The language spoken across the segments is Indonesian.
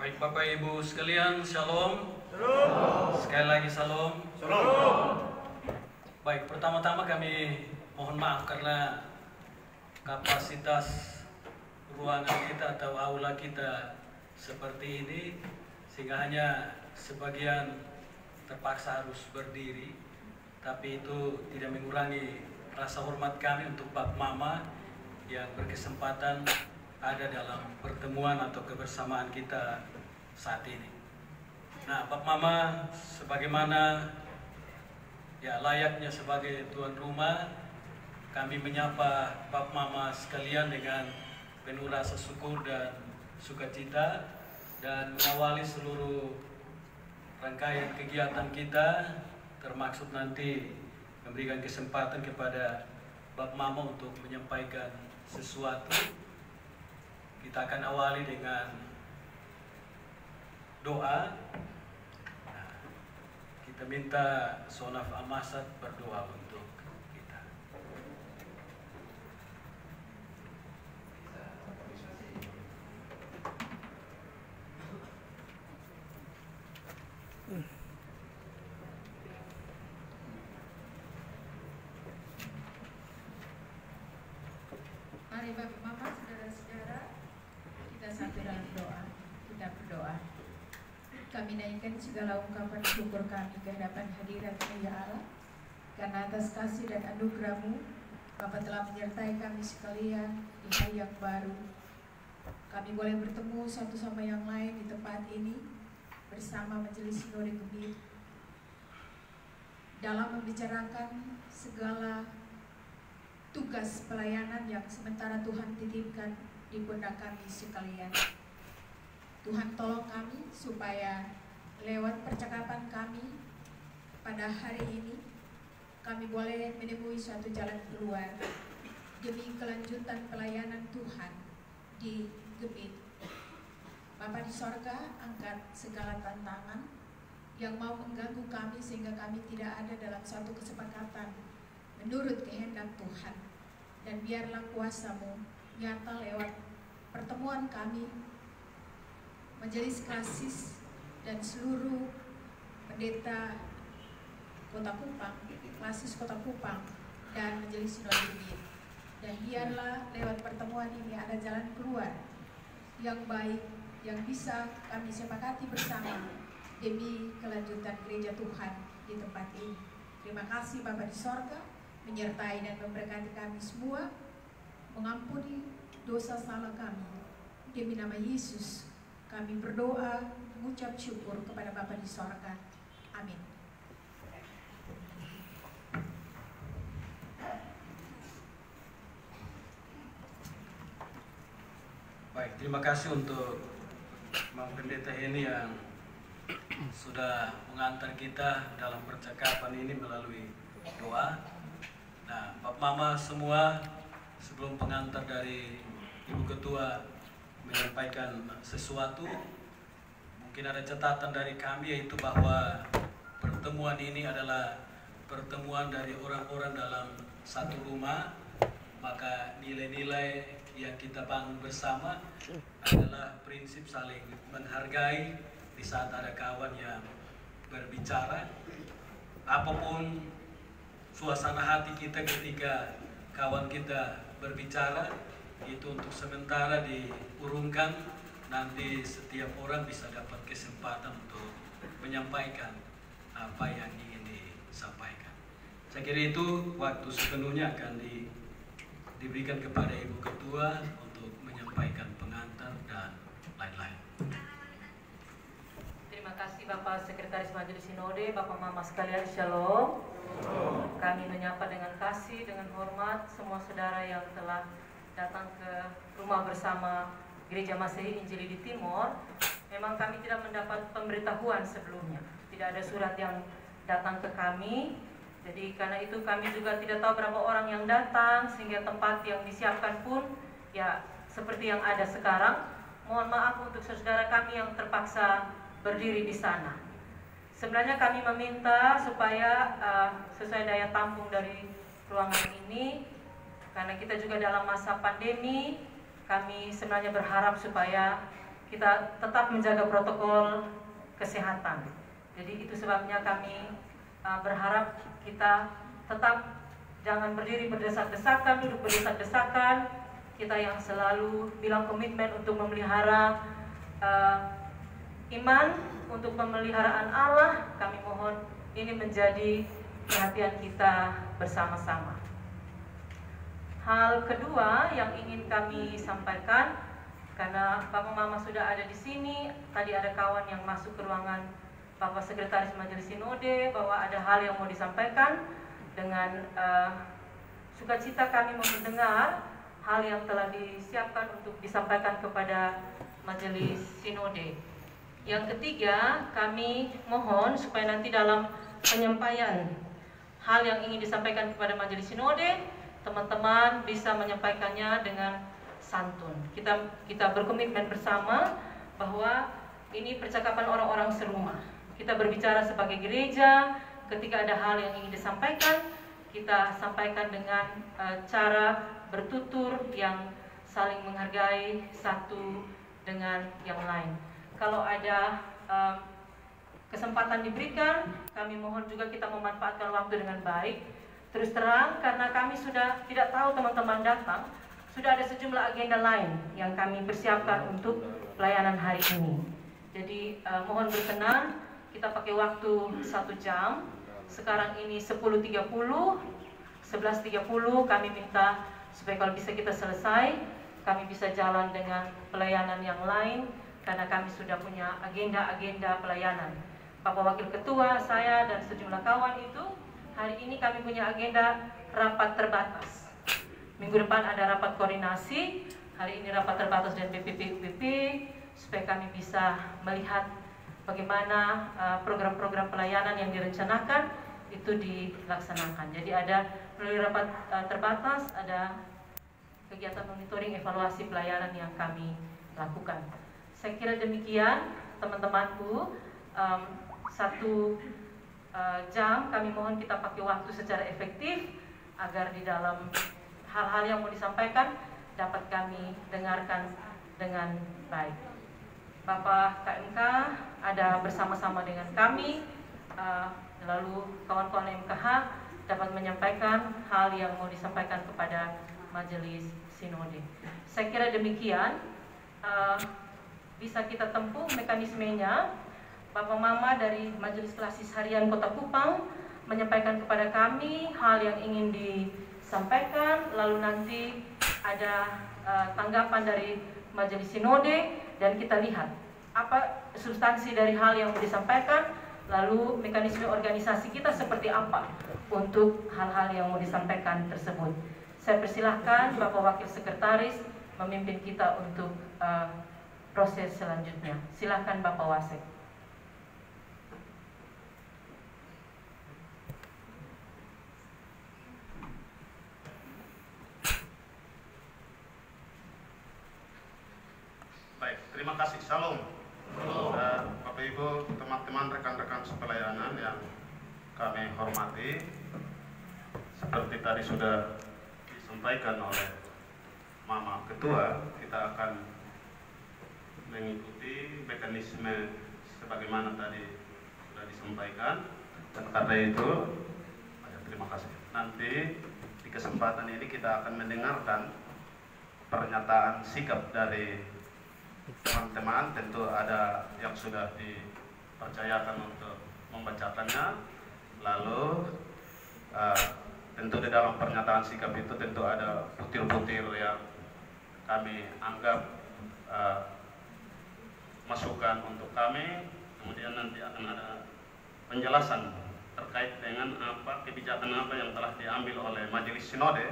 Baik Bapak Ibu sekalian, Shalom. Shalom. Sekali lagi Shalom. Shalom. Baik, pertama-tama kami mohon maaf karena kapasitas ruangan kita atau aula kita seperti ini, sehingga hanya sebagian terpaksa harus berdiri. Tapi itu tidak mengurangi rasa hormat kami untuk Bapak Mama yang berkesempatan ada dalam pertemuan atau kebersamaan kita saat ini. Nah, Bapak Mama sebagaimana ya layaknya sebagai tuan rumah, kami menyapa Bapak Mama sekalian dengan penuh rasa syukur dan sukacita, dan mengawali seluruh rangkaian kegiatan kita, termaksud nanti memberikan kesempatan kepada Bapak Mama untuk menyampaikan sesuatu. Kita akan awali dengan doa. Nah, kita minta Sonaf Amasat berdoa untuk kita. Mari Bapak Mama, saudara-saudara, kita sampai dalam doa. Kita berdoa. Kami naikkan segala ungkapan syukur kami ke hadapan hadirat ya Allah, karena atas kasih dan anugerah-Mu, Bapa telah menyertai kami sekalian di hari yang baru. Kami boleh bertemu satu sama yang lain di tempat ini bersama Majelis Sinode Gebit dalam membicarakan segala tugas pelayanan yang sementara Tuhan titipkan di pundak kami sekalian. Tuhan tolong kami supaya lewat percakapan kami pada hari ini kami boleh menemui suatu jalan keluar demi kelanjutan pelayanan Tuhan di Gebit. Bapa di sorga, angkat segala tantangan yang mau mengganggu kami sehingga kami tidak ada dalam suatu kesepakatan menurut kehendak Tuhan, dan biarlah kuasa-Mu nyata lewat pertemuan kami, Majelis Kasih dan seluruh pendeta Kota Kupang, Klasis Kota Kupang, dan Majelis Sinode Gebit. Dan biarlah lewat pertemuan ini ada jalan keluar yang baik yang bisa kami sepakati bersama demi kelanjutan gereja Tuhan di tempat ini. Terima kasih Bapa di sorga, menyertai dan memberkati kami semua, mengampuni dosa salah kami. Demi nama Yesus kami berdoa, mengucap syukur kepada Bapa di sorga. Amin. Baik, terima kasih untuk Mang Pendeta Heni yang sudah mengantar kita dalam percakapan ini melalui doa. Nah, Bapak Mama semua, sebelum pengantar dari Ibu Ketua menyampaikan sesuatu, mungkin ada catatan dari kami, yaitu bahwa pertemuan ini adalah pertemuan dari orang-orang dalam satu rumah. Maka nilai-nilai yang kita bangun bersama adalah prinsip saling menghargai di saat ada kawan yang berbicara. Apapun suasana hati kita ketika kawan kita berbicara, itu untuk sementara diurungkan. Nanti setiap orang bisa dapat kesempatan untuk menyampaikan apa yang ingin disampaikan. Saya kira itu waktu sepenuhnya akan diberikan kepada Ibu Ketua untuk menyampaikan pengantar dan lain-lain. Terima kasih Bapak Sekretaris Majelis Sinode, Bapak Mama sekalian, Shalom. Kami menyapa dengan kasih, dengan hormat semua saudara yang telah datang ke rumah bersama Gereja Masehi Injili di Timor. Memang kami tidak mendapat pemberitahuan sebelumnya, tidak ada surat yang datang ke kami. Jadi karena itu kami juga tidak tahu berapa orang yang datang, sehingga tempat yang disiapkan pun ya seperti yang ada sekarang. Mohon maaf untuk saudara kami yang terpaksa berdiri di sana. Sebenarnya kami meminta supaya sesuai daya tampung dari ruangan ini, karena kita juga dalam masa pandemi, kami sebenarnya berharap supaya kita tetap menjaga protokol kesehatan. Jadi itu sebabnya kami berharap kita tetap jangan berdiri berdesak-desakan, duduk berdesak-desakan. Kita yang selalu bilang komitmen untuk memelihara iman, untuk pemeliharaan Allah, kami mohon ini menjadi perhatian kita bersama-sama. Hal kedua yang ingin kami sampaikan, karena Bapak Mama sudah ada di sini, tadi ada kawan yang masuk ke ruangan Bapak Sekretaris Majelis Sinode bahwa ada hal yang mau disampaikan. Dengan sukacita kami mendengar hal yang telah disiapkan untuk disampaikan kepada Majelis Sinode. Yang ketiga, kami mohon supaya nanti dalam penyampaian hal yang ingin disampaikan kepada Majelis Sinode, teman-teman bisa menyampaikannya dengan santun. Kita berkomitmen bersama bahwa ini percakapan orang-orang serumah. Kita berbicara sebagai gereja, ketika ada hal yang ingin disampaikan, kita sampaikan dengan cara bertutur yang saling menghargai satu dengan yang lain. Kalau ada kesempatan diberikan, kami mohon juga kita memanfaatkan waktu dengan baik. Terus terang, karena kami sudah tidak tahu teman-teman datang, sudah ada sejumlah agenda lain yang kami persiapkan untuk pelayanan hari ini. Jadi mohon berkenan, kita pakai waktu 1 jam. Sekarang ini 10.30, 11.30 kami minta supaya kalau bisa kita selesai, kami bisa jalan dengan pelayanan yang lain, karena kami sudah punya agenda-agenda pelayanan. Bapak Wakil Ketua, saya dan sejumlah kawan itu, hari ini kami punya agenda rapat terbatas. Minggu depan ada rapat koordinasi, hari ini rapat terbatas dengan BPP, supaya kami bisa melihat bagaimana program-program pelayanan yang direncanakan itu dilaksanakan. Jadi ada melalui rapat terbatas, ada kegiatan monitoring evaluasi pelayanan yang kami lakukan. Saya kira demikian teman-temanku. 1 jam kami mohon kita pakai waktu secara efektif agar di dalam hal-hal yang mau disampaikan dapat kami dengarkan dengan baik. Bapak KMK ada bersama-sama dengan kami, lalu kawan-kawan MKH dapat menyampaikan hal yang mau disampaikan kepada Majelis Sinode. Saya kira demikian, bisa kita tempuh mekanismenya. Bapak Mama dari Majelis Klasis Harian Kota Kupang menyampaikan kepada kami hal yang ingin disampaikan, lalu nanti ada tanggapan dari Majelis Sinode dan kita lihat apa substansi dari hal yang disampaikan, lalu mekanisme organisasi kita seperti apa untuk hal-hal yang mau disampaikan tersebut. Saya persilahkan Bapak Wakil Sekretaris memimpin kita untuk proses selanjutnya. Silahkan Bapak Wasek. Baik, terima kasih. Salam. Bapak Ibu, teman-teman, rekan-rekan sepelayanan yang kami hormati, seperti tadi sudah disampaikan oleh Mama Ketua, kita akan mengikuti mekanisme sebagaimana tadi sudah disampaikan, dan karena itu terima kasih. Nanti di kesempatan ini kita akan mendengarkan pernyataan sikap dari teman-teman. Tentu ada yang sudah dipercayakan untuk membacakannya, lalu tentu di dalam pernyataan sikap itu tentu ada butir-butir yang kami anggap masukan untuk kami. Kemudian nanti akan ada penjelasan terkait dengan apa kebijakan apa yang telah diambil oleh Majelis Sinode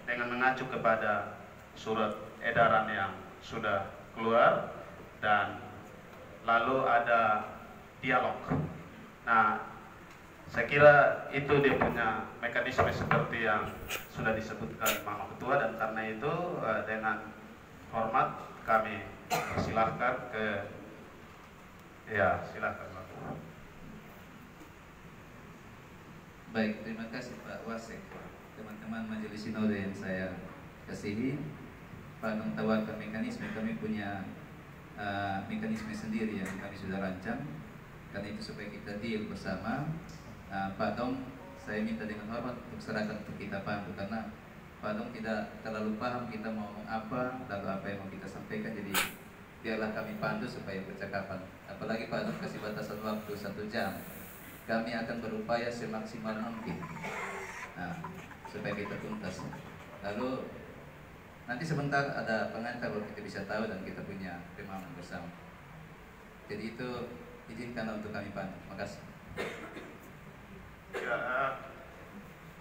dengan mengacu kepada surat edaran yang sudah keluar, dan lalu ada dialog. Nah, saya kira itu dia punya mekanisme seperti yang sudah disebutkan Mama Ketua, dan karena itu dengan hormat kami silahkan silahkan Pak. Baik, terima kasih Pak Wasek. Teman-teman Majelis Sinode yang saya kasihi, Pak mentawarkan mekanisme, kami punya mekanisme sendiri yang kami sudah rancang. Karena itu supaya kita deal bersama. Pak Dong, saya minta dengan hormat untuk serahkan untuk kita pandu, karena Pak Dong tidak terlalu paham kita mau ngomong apa, lalu apa yang mau kita sampaikan. Jadi biarlah kami pandu supaya percakapan. Apalagi Pak Dong kasih batasan waktu 1 jam. Kami akan berupaya semaksimal mungkin, supaya kita tuntas. Lalu nanti sebentar ada pengantar baru kita bisa tahu dan kita punya pemahaman bersama. Jadi itu izinkan untuk kami pandu. Makasih. Ya,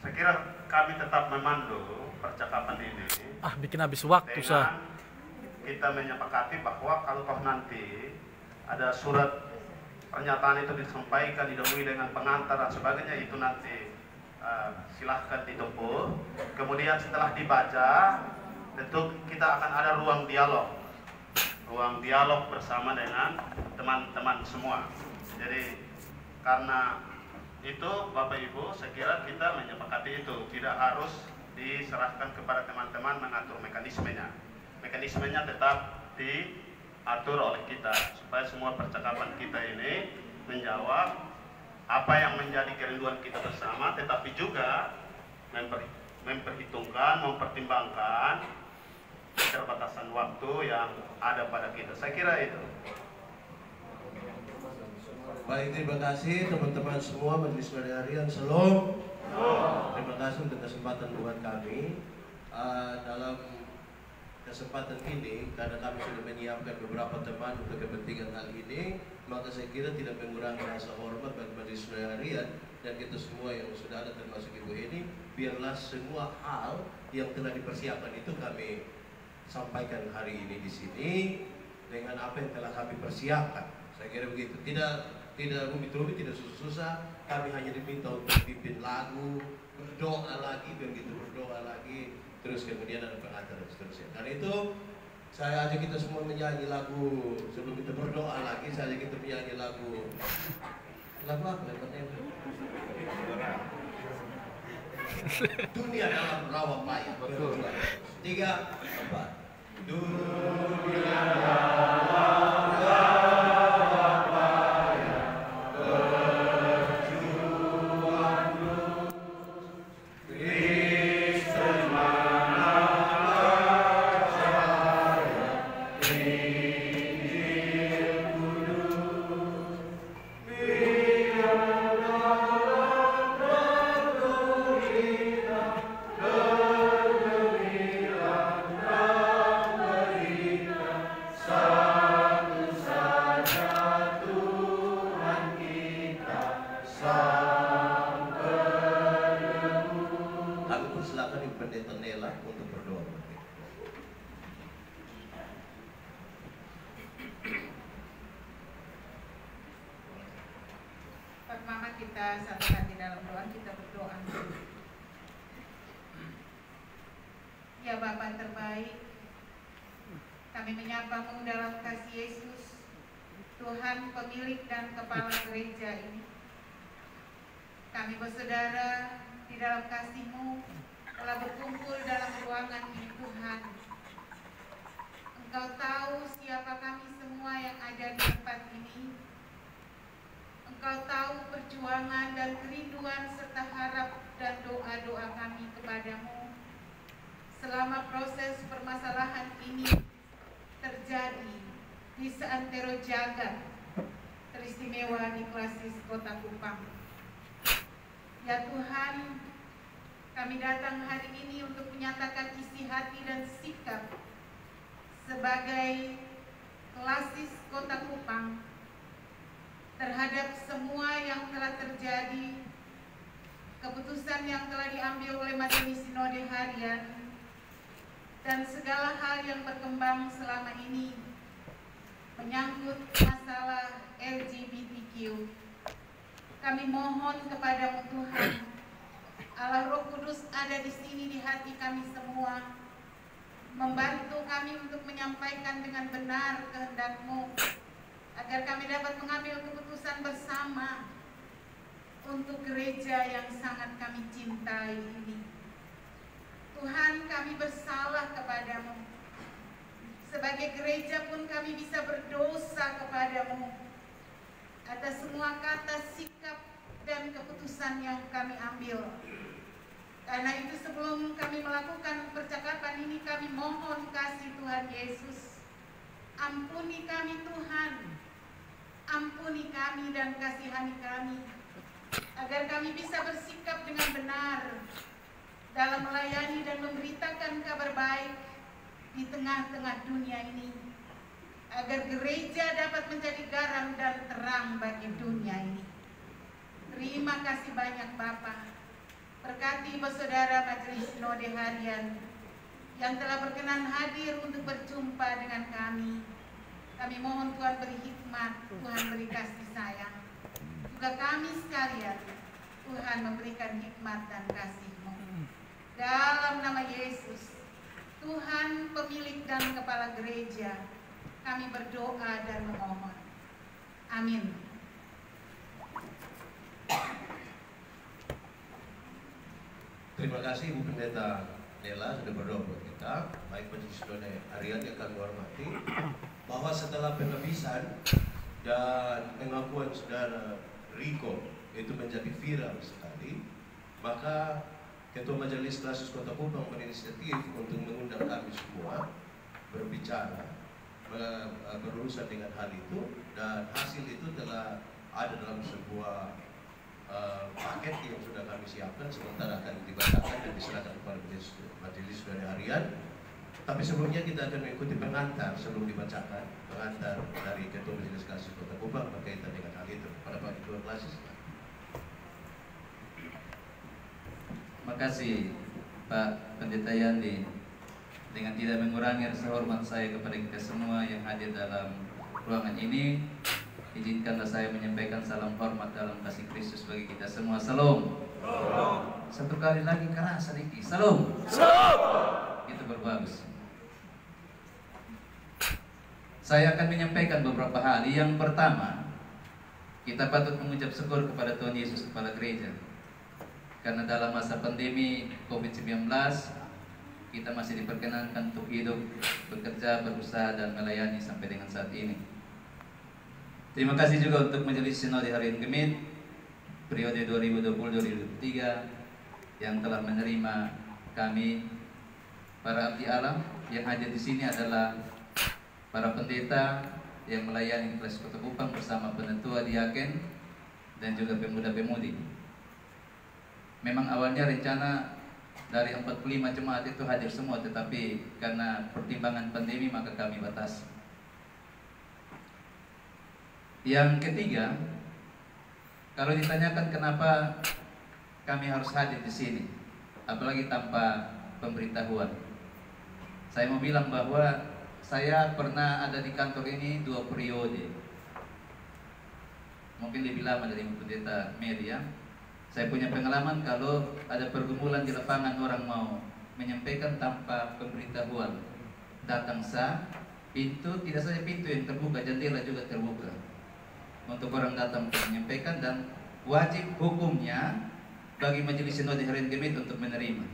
saya kira kami tetap memandu percakapan ini. Bikin habis waktu dengan kita menyepakati bahwa kalau toh nanti ada surat pernyataan itu disampaikan didahului dengan pengantar dan sebagainya, itu nanti silahkan ditempuh. Kemudian setelah dibaca, tentu kita akan ada ruang dialog bersama dengan teman-teman semua. Jadi karena itu Bapak Ibu, saya kira kita menyepakati itu, tidak harus diserahkan kepada teman-teman mengatur mekanismenya. Mekanismenya tetap diatur oleh kita supaya semua percakapan kita ini menjawab apa yang menjadi kerinduan kita bersama, tetapi juga memperhitungkan, mempertimbangkan keterbatasan waktu yang ada pada kita. Saya kira itu. Baik, terima kasih teman-teman semua Majelis Sinode Harian. Shalom. Terima kasih untuk kesempatan buat kami dalam kesempatan ini, karena kami sudah menyiapkan beberapa teman untuk kepentingan hal ini, maka saya kira tidak mengurangi rasa hormat bagi Majelis Sinode Harian dan kita semua yang sudah ada termasuk Ibu ini. Biarlah semua hal yang telah dipersiapkan itu kami sampaikan hari ini di sini dengan apa yang telah kami persiapkan. Saya kira begitu. Tidak rumit-rumit, tidak susah-susah. Kami hanya diminta untuk pimpin lagu, berdoa lagi, begitu berdoa lagi, terus kemudian ada pengantar dan seterusnya. Karena itu saya ajak kita semua menyanyi lagu sebelum kita berdoa lagi. Saya ajak kita menyanyi lagu apa? Dunia dalam rawa payah. 3, 4. Dunia dalam kita satukan di dalam doa, kita berdoa. Ya Bapa terbaik, kami menyapamu dalam kasih Yesus, Tuhan pemilik dan kepala gereja ini. Kami bersaudara di dalam kasih-Mu telah berkumpul dalam ruangan ini Tuhan. Engkau tahu siapa kami semua yang ada di tempat ini. Engkau tahu perjuangan dan kerinduan serta harap dan doa-doa kami kepadamu selama proses permasalahan ini terjadi di seantero jagat teristimewa di Klasis Kota Kupang. Ya Tuhan, kami datang hari ini untuk menyatakan isi hati dan sikap sebagai Klasis Kota Kupang terhadap semua yang telah terjadi, keputusan yang telah diambil oleh Majelis Sinode Harian, dan segala hal yang berkembang selama ini menyangkut masalah LGBTQ. Kami mohon kepadamu Tuhan, Allah Roh Kudus ada di sini di hati kami semua, membantu kami untuk menyampaikan dengan benar kehendak-Mu, agar kami dapat mengambil keputusan bersama untuk gereja yang sangat kami cintai ini. Tuhan, kami bersalah kepadamu sebagai sebagai gereja pun kami bisa berdosa kepadamu atas semua kata, sikap, dan keputusan yang kami ambil. Karena itu sebelum kami melakukan percakapan ini, kami mohon kasih Tuhan Yesus. Ampuni kami Tuhan, ampuni kami dan kasihani kami, agar kami bisa bersikap dengan benar dalam melayani dan memberitakan kabar baik di tengah-tengah dunia ini, agar gereja dapat menjadi garam dan terang bagi dunia ini. Terima kasih banyak Bapa. Berkati saudara Majelis Sinode Harian yang telah berkenan hadir untuk berjumpa dengan kami. Kami mohon Tuhan beri hikmat, Tuhan beri kasih sayang. Juga kami sekalian, Tuhan memberikan hikmat dan kasih-Mu. Dalam nama Yesus, Tuhan pemilik dan kepala gereja, kami berdoa dan memohon. Amin. Terima kasih Ibu Pendeta Nela sudah berdoa buat kita. Baik Majelis Sinode Harian yang kami hormati, bahwa setelah penabisan dan pengakuan saudara Riko itu menjadi viral sekali, maka Ketua Majelis Klasis Kota Kupang berinisiatif untuk mengundang kami semua berbicara berurusan dengan hal itu, dan hasil itu telah ada dalam sebuah paket yang sudah kami siapkan, sementara akan dibacakan dan diserahkan kepada Majelis Sinode Harian. Tapi sebelumnya kita akan mengikuti pengantar sebelum dibacakan, pengantar dari Ketua Majelis Klasis Kota Kupang berkaitan dengan hal itu. Pada Pak Ketua Klasis. Makasih Pak Pendeta Yandi. Dengan tidak mengurangi rasa hormat saya kepada kita semua yang hadir dalam ruangan ini, izinkanlah saya menyampaikan salam hormat dalam kasih Kristus bagi kita semua. Salam. Satu kali lagi keras sedikit. Salam. Itu berbagus. Saya akan menyampaikan beberapa hal. Yang pertama, kita patut mengucap syukur kepada Tuhan Yesus, kepala gereja. Karena dalam masa pandemi COVID-19, kita masih diperkenankan untuk hidup, bekerja, berusaha, dan melayani sampai dengan saat ini. Terima kasih juga untuk Majelis Sinode Harian Gemit periode 2020-2023 yang telah menerima kami. Para abdi alam yang hadir di sini adalah para pendeta yang melayani Klasis Kota Kupang bersama penetua diaken dan juga pemuda-pemudi. Memang awalnya rencana dari 45 jemaat itu hadir semua, tetapi karena pertimbangan pandemi maka kami batasi. Yang ketiga, kalau ditanyakan kenapa kami harus hadir di sini, apalagi tanpa pemberitahuan, saya mau bilang bahwa saya pernah ada di kantor ini 2 periode, mungkin lebih lama dari pendeta media. Saya punya pengalaman kalau ada pergumulan di lapangan, orang mau menyampaikan tanpa pemberitahuan, datang sah, pintu tidak saja pintu yang terbuka, jendela juga terbuka untuk orang datang untuk menyampaikan, dan wajib hukumnya bagi Majelis Sinode Harian Gemit untuk menerima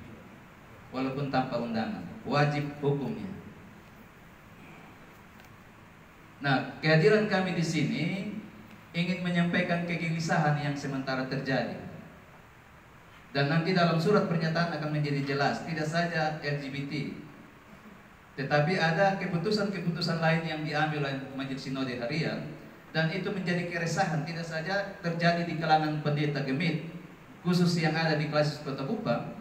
walaupun tanpa undangan, wajib hukumnya. Nah, kehadiran kami di sini ingin menyampaikan kegelisahan yang sementara terjadi. Dan nanti dalam surat pernyataan akan menjadi jelas, tidak saja LGBT, tetapi ada keputusan-keputusan lain yang diambil oleh Majelis Sinode Harian, dan itu menjadi keresahan tidak saja terjadi di kalangan pendeta Gemit, khusus yang ada di Klasis Kota Kupang,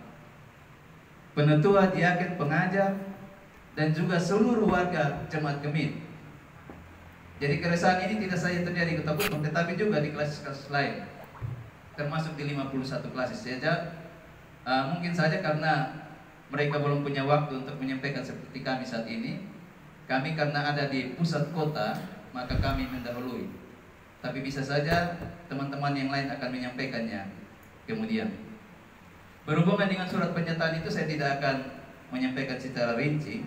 penetua, diaken, pengajar, dan juga seluruh warga jemaat Gemit. Jadi keresahan ini tidak saja terjadi di Kota Kupang, tetapi juga di klasis-klasis lain, termasuk di 51 klasis saja. Mungkin saja karena mereka belum punya waktu untuk menyampaikan seperti kami saat ini. Kami karena ada di pusat kota, maka kami mendahului. Tapi bisa saja teman-teman yang lain akan menyampaikannya kemudian. Berhubungan dengan surat pernyataan itu, saya tidak akan menyampaikan secara rinci.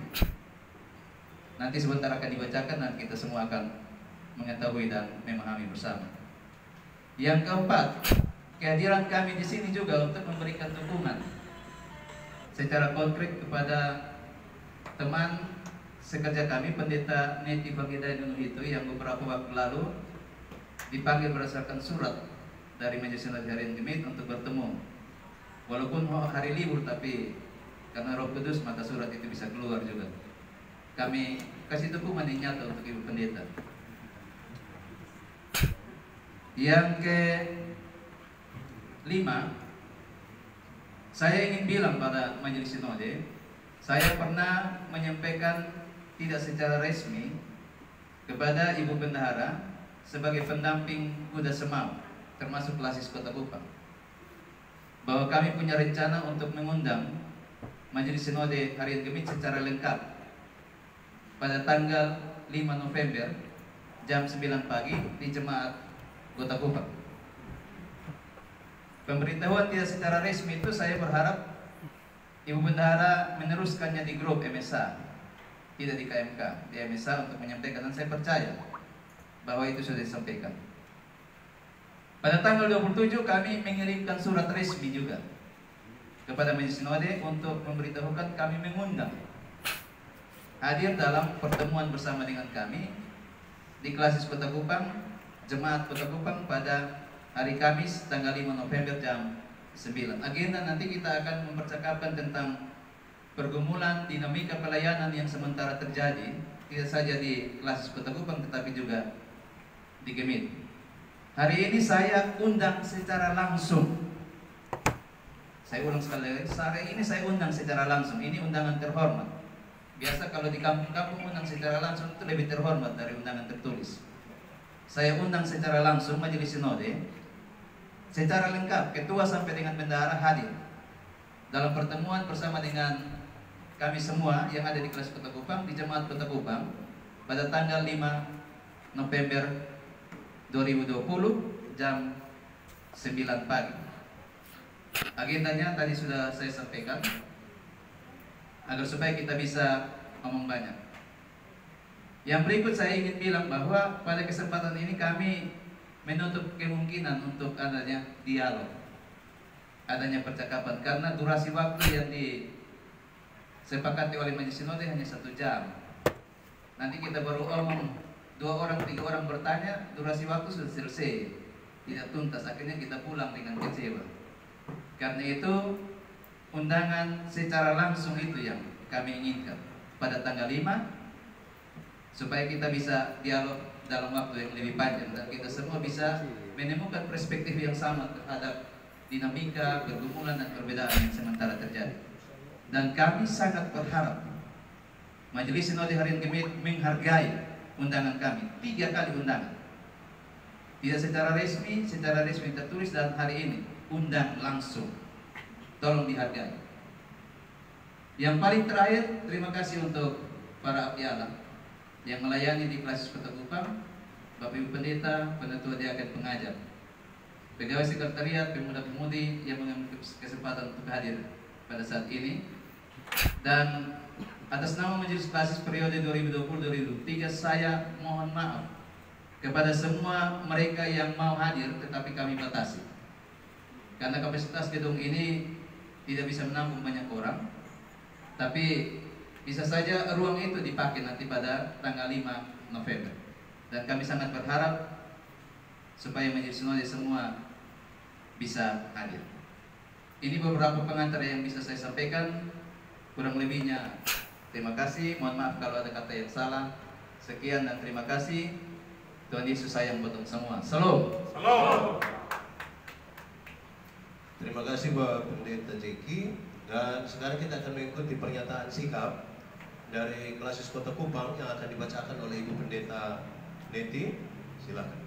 Nanti sebentar akan dibacakan dan kita semua akan mengetahui dan memahami bersama. Yang keempat, kehadiran kami di sini juga untuk memberikan dukungan secara konkret kepada teman sekerja kami pendeta Neti Pangidayun itu yang beberapa waktu lalu dipanggil berdasarkan surat dari Majelis Sinode Harian Gemit untuk bertemu. Walaupun hari libur, tapi karena Roh Kudus maka surat itu bisa keluar juga. Kami kasih dukungan yang nyata untuk Ibu Pendeta. Yang kelima, saya ingin bilang pada Majelis Sinode, saya pernah menyampaikan tidak secara resmi kepada Ibu Bendahara sebagai pendamping Kuda Semau, termasuk Klasis Kota Kupang, bahwa kami punya rencana untuk mengundang Majelis Sinode Harian Gemit secara lengkap pada tanggal 5 November jam 9 pagi di Jemaat Kota Kupang. Pemberitahuan tidak secara resmi itu saya berharap Ibu Bendahara meneruskannya di grup MSA, tidak di KMK, di MSA untuk menyampaikan, dan saya percaya bahwa itu sudah disampaikan. Pada tanggal 27 kami mengirimkan surat resmi juga kepada Majelis Sinode untuk memberitahukan kami mengundang hadir dalam pertemuan bersama dengan kami di Klasis Kota Kupang, Jemaat Kota Kupang pada hari Kamis tanggal 5 November jam 9. Agenda nanti kita akan mempercakapkan tentang pergumulan dinamika pelayanan yang sementara terjadi tidak saja di Klasis Kota Kupang tetapi juga di Gemit. Hari ini saya undang secara langsung. Saya ulang sekali lagi, hari ini saya undang secara langsung. Ini undangan terhormat. Biasa kalau di kampung-kampung undang secara langsung itu lebih terhormat dari undangan tertulis. Saya undang secara langsung Majelis Sinode secara lengkap, ketua sampai dengan bendahara hadir dalam pertemuan bersama dengan kami semua yang ada di Klasis Kota Kupang, di Jemaat Kota Kupang pada tanggal 5 November 2020 jam 9 pagi. Agendanya tadi sudah saya sampaikan agar supaya kita bisa ngomong banyak. Yang berikut saya ingin bilang bahwa pada kesempatan ini kami menutup kemungkinan untuk adanya dialog, adanya percakapan, karena durasi waktu yang disepakati oleh Majelis Sinode hanya 1 jam. Nanti kita baru omong 2 orang 3 orang bertanya, durasi waktu sudah selesai, tidak tuntas, akhirnya kita pulang dengan kecewa. Karena itu undangan secara langsung itu yang kami inginkan pada tanggal 5 supaya kita bisa dialog dalam waktu yang lebih panjang dan kita semua bisa menemukan perspektif yang sama terhadap dinamika, pergumulan dan perbedaan yang sementara terjadi. Dan kami sangat berharap Majelis Sinode Harian Gemit menghargai undangan kami. 3 kali undangan, tidak secara resmi tertulis, dan hari ini undang langsung. Tolong dihargai. Yang paling terakhir, terima kasih untuk para abdi Allah yang melayani di Klasis Kota Kupang, Bapak Ibu Pendeta, Penatua Diaken Pengajar, pegawai sekretariat, pemuda-pemudi yang mengambil kesempatan untuk hadir pada saat ini. Dan atas nama Majelis Klasis periode 2020-2023 saya mohon maaf kepada semua mereka yang mau hadir tetapi kami batasi. Karena kapasitas gedung ini tidak bisa menampung banyak orang, tapi bisa saja ruang itu dipakai nanti pada tanggal 5 November. Dan kami sangat berharap supaya Majelis Sinode semua bisa hadir. Ini beberapa pengantar yang bisa saya sampaikan. Kurang lebihnya terima kasih. Mohon maaf kalau ada kata yang salah. Sekian dan terima kasih. Tuhan Yesus sayang buat semua. Salam. Salam. Terima kasih Bapak Pendeta Jeki. Dan sekarang kita akan mengikuti pernyataan sikap dari Klasis Kota Kupang yang akan dibacakan oleh Ibu Pendeta Neti. Silakan.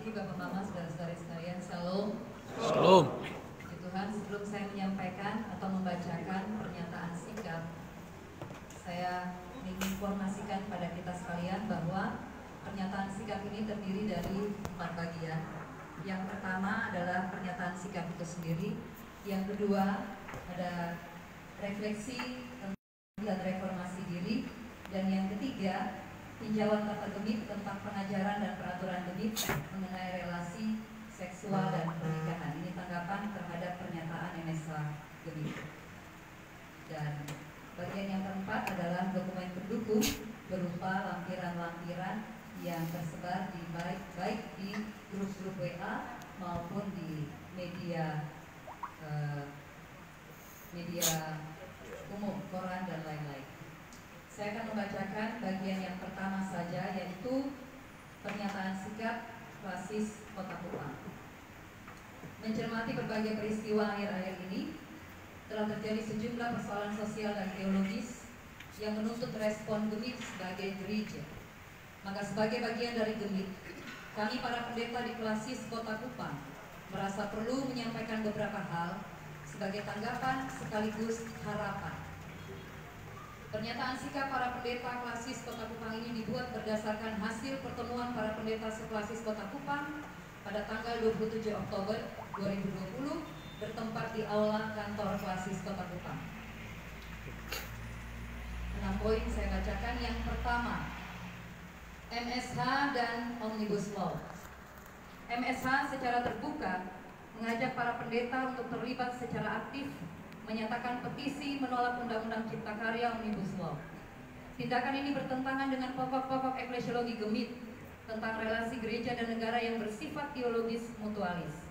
Bapak Mama, saudara-saudari sekalian, Shalom. Shalom. Puji Tuhan, sebelum saya menyampaikan atau membacakan pernyataan sikap, saya menginformasikan kepada kita sekalian bahwa pernyataan sikap ini terdiri dari 4 bagian. Yang pertama adalah pernyataan sikap itu sendiri. Yang kedua ada refleksi tentang reformasi diri. Dan yang ketiga, tinjauan tata Gemit tentang pengajaran dan peraturan Gemit mengenai relasi seksual dan pernikahan. Ini tanggapan terhadap pernyataan MSH Gemit. Dan bagian yang keempat adalah dokumen pendukung berupa lampiran-lampiran yang tersebar di baik di grup-grup WA maupun di media umum, koran dan lain-lain. Saya akan membacakan bagian yang pertama saja, yaitu pernyataan sikap klasis Kota Kupang. Mencermati berbagai peristiwa akhir-akhir ini, telah terjadi sejumlah persoalan sosial dan teologis yang menuntut respon Gemit sebagai gereja. Maka sebagai bagian dari Gemit, kami para pendeta di klasis Kota Kupang merasa perlu menyampaikan beberapa hal sebagai tanggapan sekaligus harapan. Pernyataan sikap para pendeta klasis Kota Kupang ini dibuat berdasarkan hasil pertemuan para pendeta seklasis Kota Kupang pada tanggal 27 Oktober 2020 bertempat di aula kantor klasis Kota Kupang. 6 poin saya bacakan. Yang pertama, MSH dan Omnibus Law. MSH secara terbuka mengajak para pendeta untuk terlibat secara aktif menyatakan petisi menolak Undang-Undang Cipta Karya Omnibus Law. Tindakan ini bertentangan dengan pokok-pokok eklesiologi Gemit tentang relasi gereja dan negara yang bersifat teologis mutualis.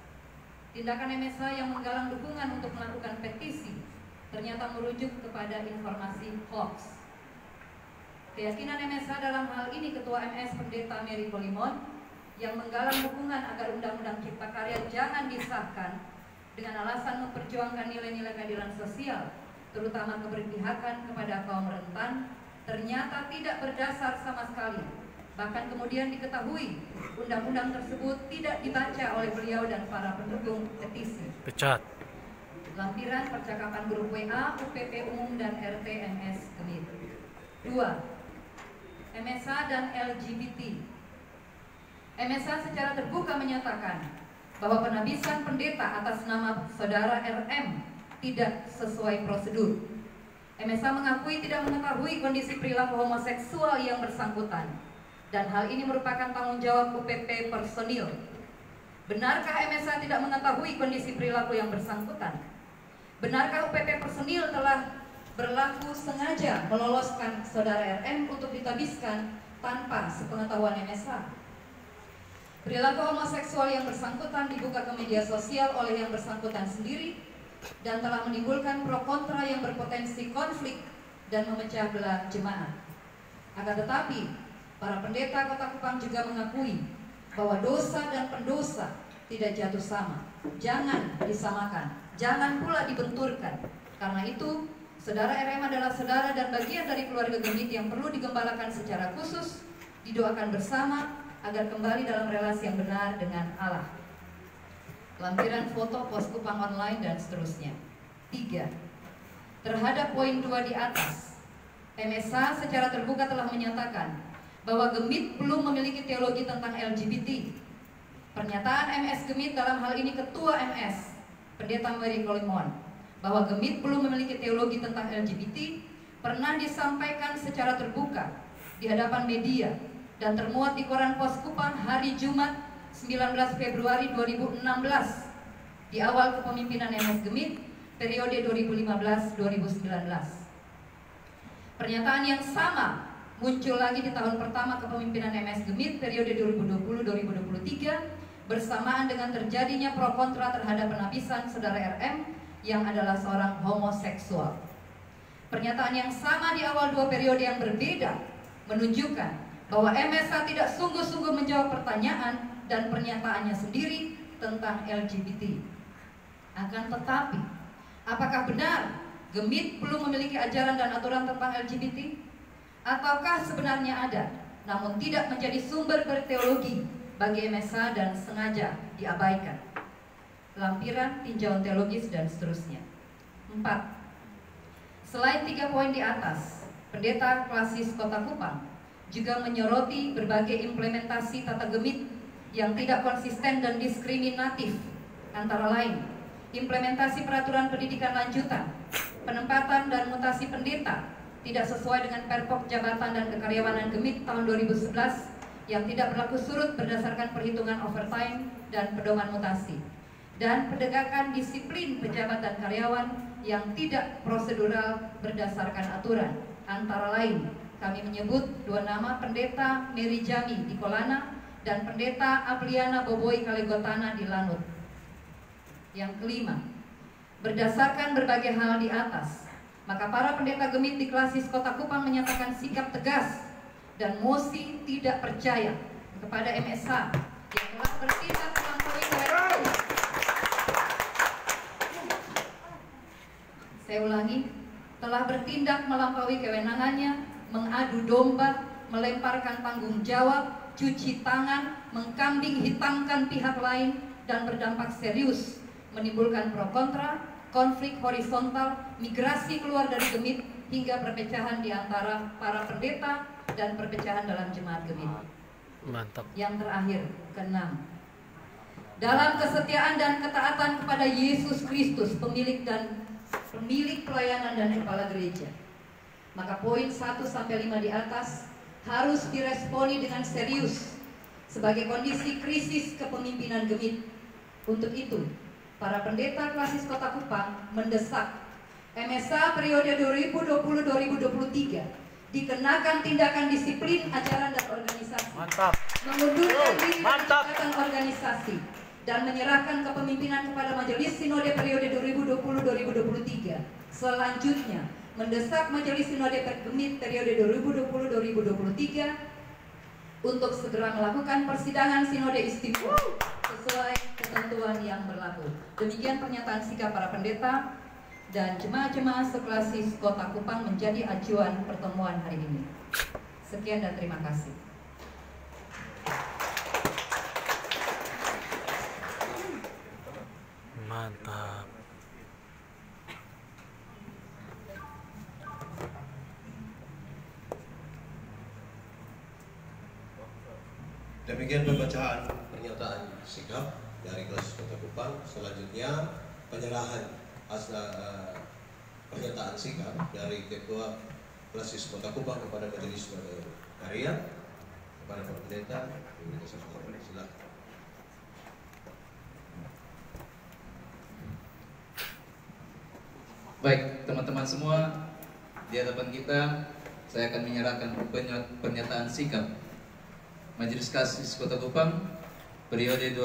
Tindakan MSH yang menggalang dukungan untuk melakukan petisi ternyata merujuk kepada informasi hoax. Keyakinan MSH dalam hal ini Ketua MS Pendeta Mary Polimon yang menggalang dukungan agar Undang-Undang Cipta Karya jangan disahkan dengan alasan memperjuangkan nilai-nilai keadilan sosial, terutama keberpihakan kepada kaum rentan, ternyata tidak berdasar sama sekali. Bahkan kemudian diketahui undang-undang tersebut tidak dibaca oleh beliau dan para pendukung petisi. Pecat. Lampiran percakapan grup WA, UPP Umum dan RTMS Gemit. 2. MSH dan LGBT. MSH secara terbuka menyatakan bahwa penabisan pendeta atas nama saudara RM tidak sesuai prosedur. MSH mengakui tidak mengetahui kondisi perilaku homoseksual yang bersangkutan, dan hal ini merupakan tanggung jawab UPP personil. Benarkah MSH tidak mengetahui kondisi perilaku yang bersangkutan? Benarkah UPP personil telah berlaku sengaja meloloskan saudara RM untuk ditabiskan tanpa sepengetahuan MSH? Perilaku homoseksual yang bersangkutan dibuka ke media sosial oleh yang bersangkutan sendiri dan telah menimbulkan pro kontra yang berpotensi konflik dan memecah belah jemaat. Akan tetapi, para pendeta Kota Kupang juga mengakui bahwa dosa dan pendosa tidak jatuh sama. Jangan disamakan, jangan pula dibenturkan. Karena itu, saudara RM adalah saudara dan bagian dari keluarga Gemit yang perlu digembalakan secara khusus, didoakan bersama, agar kembali dalam relasi yang benar dengan Allah. Lampiran foto pos Kupang online dan seterusnya. 3. Terhadap poin 2 di atas, MSH secara terbuka telah menyatakan bahwa Gemit belum memiliki teologi tentang LGBT. Pernyataan MS Gemit dalam hal ini Ketua MS, Pendeta Mary Polimon, bahwa Gemit belum memiliki teologi tentang LGBT pernah disampaikan secara terbuka di hadapan media dan termuat di koran Pos Kupang hari Jumat 19 Februari 2016 di awal kepemimpinan MS Gemit periode 2015-2019. Pernyataan yang sama muncul lagi di tahun pertama kepemimpinan MS Gemit periode 2020-2023 bersamaan dengan terjadinya pro kontra terhadap penabisan saudara RM yang adalah seorang homoseksual. Pernyataan yang sama di awal 2 periode yang berbeda menunjukkan bahwa MSH tidak sungguh-sungguh menjawab pertanyaan dan pernyataannya sendiri tentang LGBT. Akan tetapi, apakah benar Gemit belum memiliki ajaran dan aturan tentang LGBT? Ataukah sebenarnya ada, namun tidak menjadi sumber berteologi bagi MSH dan sengaja diabaikan? Lampiran, tinjauan teologis, dan seterusnya. 4. Selain 3 poin di atas, Pendeta Klasis Kota Kupang juga menyoroti berbagai implementasi tata Gemit yang tidak konsisten dan diskriminatif, antara lain implementasi peraturan pendidikan lanjutan, penempatan dan mutasi pendeta tidak sesuai dengan Perpok Jabatan dan Kekaryawanan Gemit tahun 2011 yang tidak berlaku surut berdasarkan perhitungan overtime dan pedoman mutasi, dan penegakan disiplin pejabat dan karyawan yang tidak prosedural berdasarkan aturan. Antara lain, kami menyebut 2 nama Pendeta Mary Jami di Kolana dan Pendeta Apliana Boboi Kalegotana di Lanut. Yang kelima, berdasarkan berbagai hal di atas, maka para pendeta Gemit di Klasis Kota Kupang menyatakan sikap tegas dan mosi tidak percaya kepada MSH yang telah bertindak melampaui kewenangannya. Saya ulangi, telah bertindak melampaui kewenangannya, mengadu domba, melemparkan tanggung jawab, cuci tangan, mengkambing hitamkan pihak lain, dan berdampak serius, menimbulkan pro kontra, konflik horizontal, migrasi keluar dari Gemit, hingga perpecahan di antara para pendeta dan perpecahan dalam jemaat Gemit. Mantap. Yang terakhir, keenam, dalam kesetiaan dan ketaatan kepada Yesus Kristus, pemilik pelayanan dan kepala gereja, maka poin 1-5 di atas harus diresponi dengan serius sebagai kondisi krisis kepemimpinan Gemit. Untuk itu, para pendeta Klasis Kota Kupang mendesak MSH periode 2020-2023 dikenakan tindakan disiplin ajaran dan organisasi, mengundurkan diri dari ikatan organisasi, dan menyerahkan kepemimpinan kepada Majelis Sinode periode 2020-2023. Selanjutnya, mendesak Majelis Sinode Gemit periode 2020-2023 untuk segera melakukan persidangan Sinode Istimewa sesuai ketentuan yang berlaku. Demikian pernyataan sikap para pendeta dan jemaah-jemaah seklasis Kota Kupang menjadi acuan pertemuan hari ini. Sekian dan terima kasih. Mantap. Demikian pembacaan pernyataan sikap dari Klasis Kota Kupang. Selanjutnya penyerahan pernyataan sikap dari Ketua Klasis Kota Kupang kepada Majelis Harian, kepada Pak Pendeta. Silakan. Baik, teman-teman semua, di hadapan kita saya akan menyerahkan pernyataan sikap Majelis Klasis Kota Kupang periode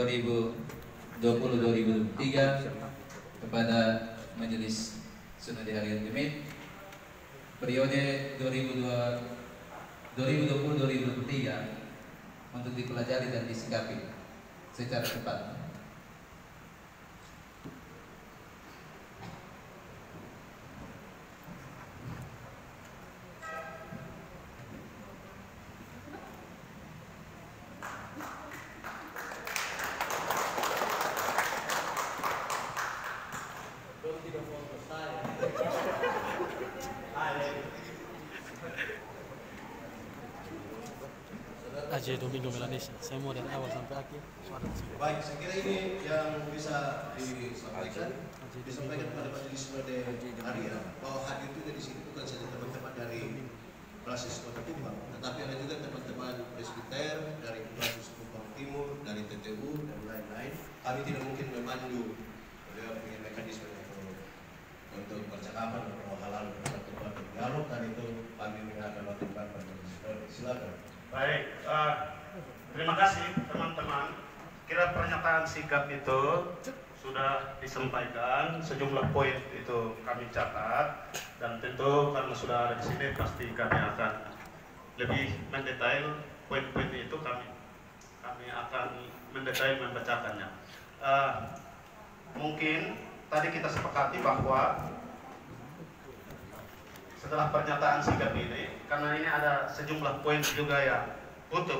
2020-2023 kepada Majelis Sinode Harian Gemit periode 2020-2023 untuk dipelajari dan disikapi secara cepat. Aja Domingo Milanesa. Saya mau dari awal sampai akhir. Baik, saya kira ini yang bisa disampaikan kepada Majelis Sinode Harian, bahwa hadir juga di sini bukan saja teman-teman dari Klasis Kota Kupang, tetapi ada juga teman-teman presbiter dari Klasis Kupang Timur, dari TTU dan lain-lain. Kami tidak mungkin memandu dengan mekanisme untuk percakapan atau hal-hal berkaitan dialog, dan itu kami akan lakukan pada Majelis Sinode. Silakan. Baik, terima kasih teman-teman. Kira pernyataan sikap itu sudah disampaikan, sejumlah poin itu kami catat, dan tentu karena sudah ada di sini pasti kami akan lebih mendetail poin-poin itu. Kami akan mendetail membacakannya. Mungkin tadi kita sepakati bahwa setelah pernyataan sikap ini, karena ini ada sejumlah poin juga yang butuh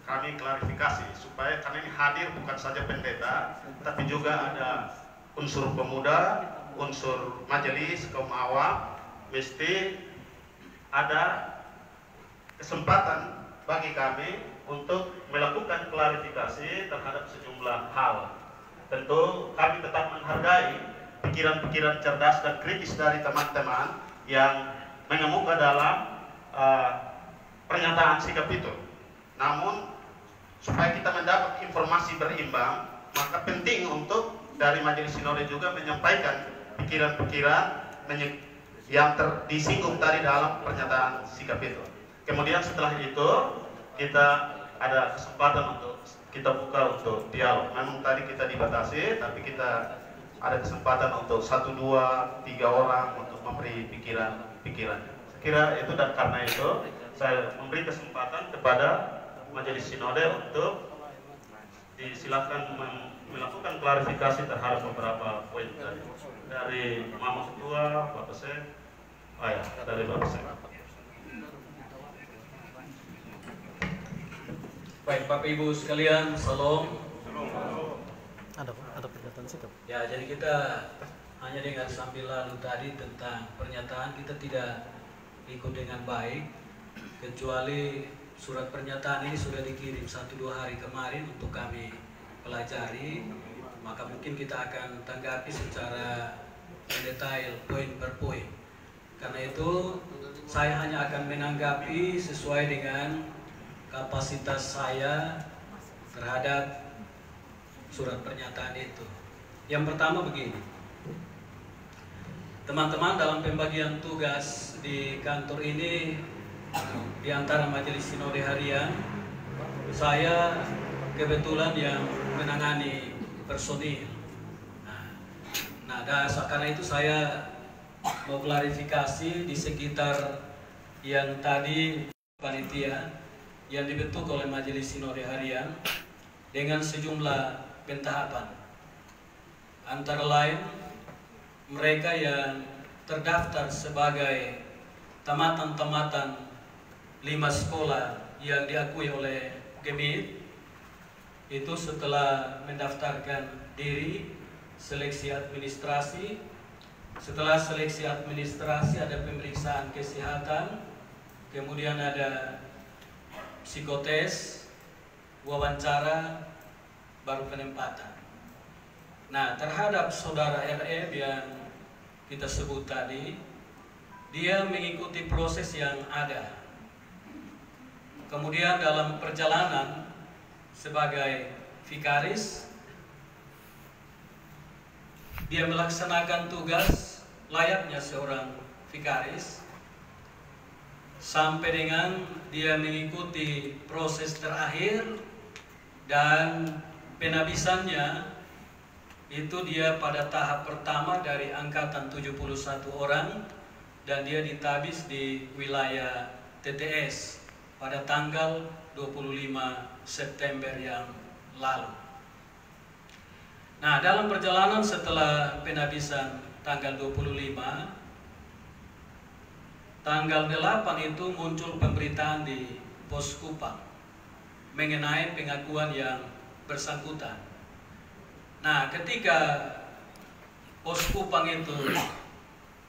kami klarifikasi, supaya karena ini hadir bukan saja pendeta, tapi juga ada unsur pemuda, unsur majelis, kaum awam, mesti ada kesempatan bagi kami untuk melakukan klarifikasi terhadap sejumlah hal. Tentu kami tetap menghargai pikiran-pikiran cerdas dan kritis dari teman-teman yang mengemuka dalam pernyataan sikap itu. Namun supaya kita mendapat informasi berimbang, maka penting untuk dari Majelis Sinode juga menyampaikan pikiran-pikiran yang disinggung tadi dalam pernyataan sikap itu. Kemudian setelah itu kita ada kesempatan untuk kita buka untuk dialog. Memang tadi kita dibatasi, tapi kita ada kesempatan untuk 1, 2, 3 orang untuk memberi pikiran-pikiran. Saya kira itu, dan karena itu saya memberi kesempatan kepada Majelis Sinode untuk disilakan melakukan klarifikasi terhadap beberapa poin tadi. Dari Mama Ketua, Bapak Sek, dari Bapak Sek. Baik, Bapak Ibu sekalian, salam. Ada pernyataan sikap. Ya, jadi kita hanya dengan sambil lalu tadi tentang pernyataan, kita tidak ikut dengan baik, kecuali surat pernyataan ini sudah dikirim 1-2 hari kemarin untuk kami pelajari, maka mungkin kita akan tanggapi secara detail poin per poin. Karena itu saya hanya akan menanggapi sesuai dengan kapasitas saya terhadap surat pernyataan itu. Yang pertama begini, teman-teman, dalam pembagian tugas di kantor ini, di antara Majelis Sinode Harian, saya kebetulan yang menangani personil. Nah, karena itu saya mau klarifikasi di sekitar yang tadi panitia yang dibentuk oleh Majelis Sinode Harian dengan sejumlah pentahapan. Antara lain, mereka yang terdaftar sebagai tamatan-tamatan 5 sekolah yang diakui oleh GEMIT, itu setelah mendaftarkan diri, seleksi administrasi. Setelah seleksi administrasi ada pemeriksaan kesehatan, kemudian ada psikotes, wawancara, baru penempatan. Nah, terhadap saudara RM yang kita sebut tadi, dia mengikuti proses yang ada. Kemudian dalam perjalanan sebagai vikaris, dia melaksanakan tugas layaknya seorang vikaris sampai dengan dia mengikuti proses terakhir, dan penabisannya itu dia pada tahap pertama dari angkatan 71 orang, dan dia ditabis di wilayah TTS pada tanggal 25 September yang lalu. Nah, dalam perjalanan setelah penabisan tanggal 25, tanggal 8 itu muncul pemberitaan di Pos Kupang mengenai pengakuan yang bersangkutan. Nah, ketika Pos Kupang itu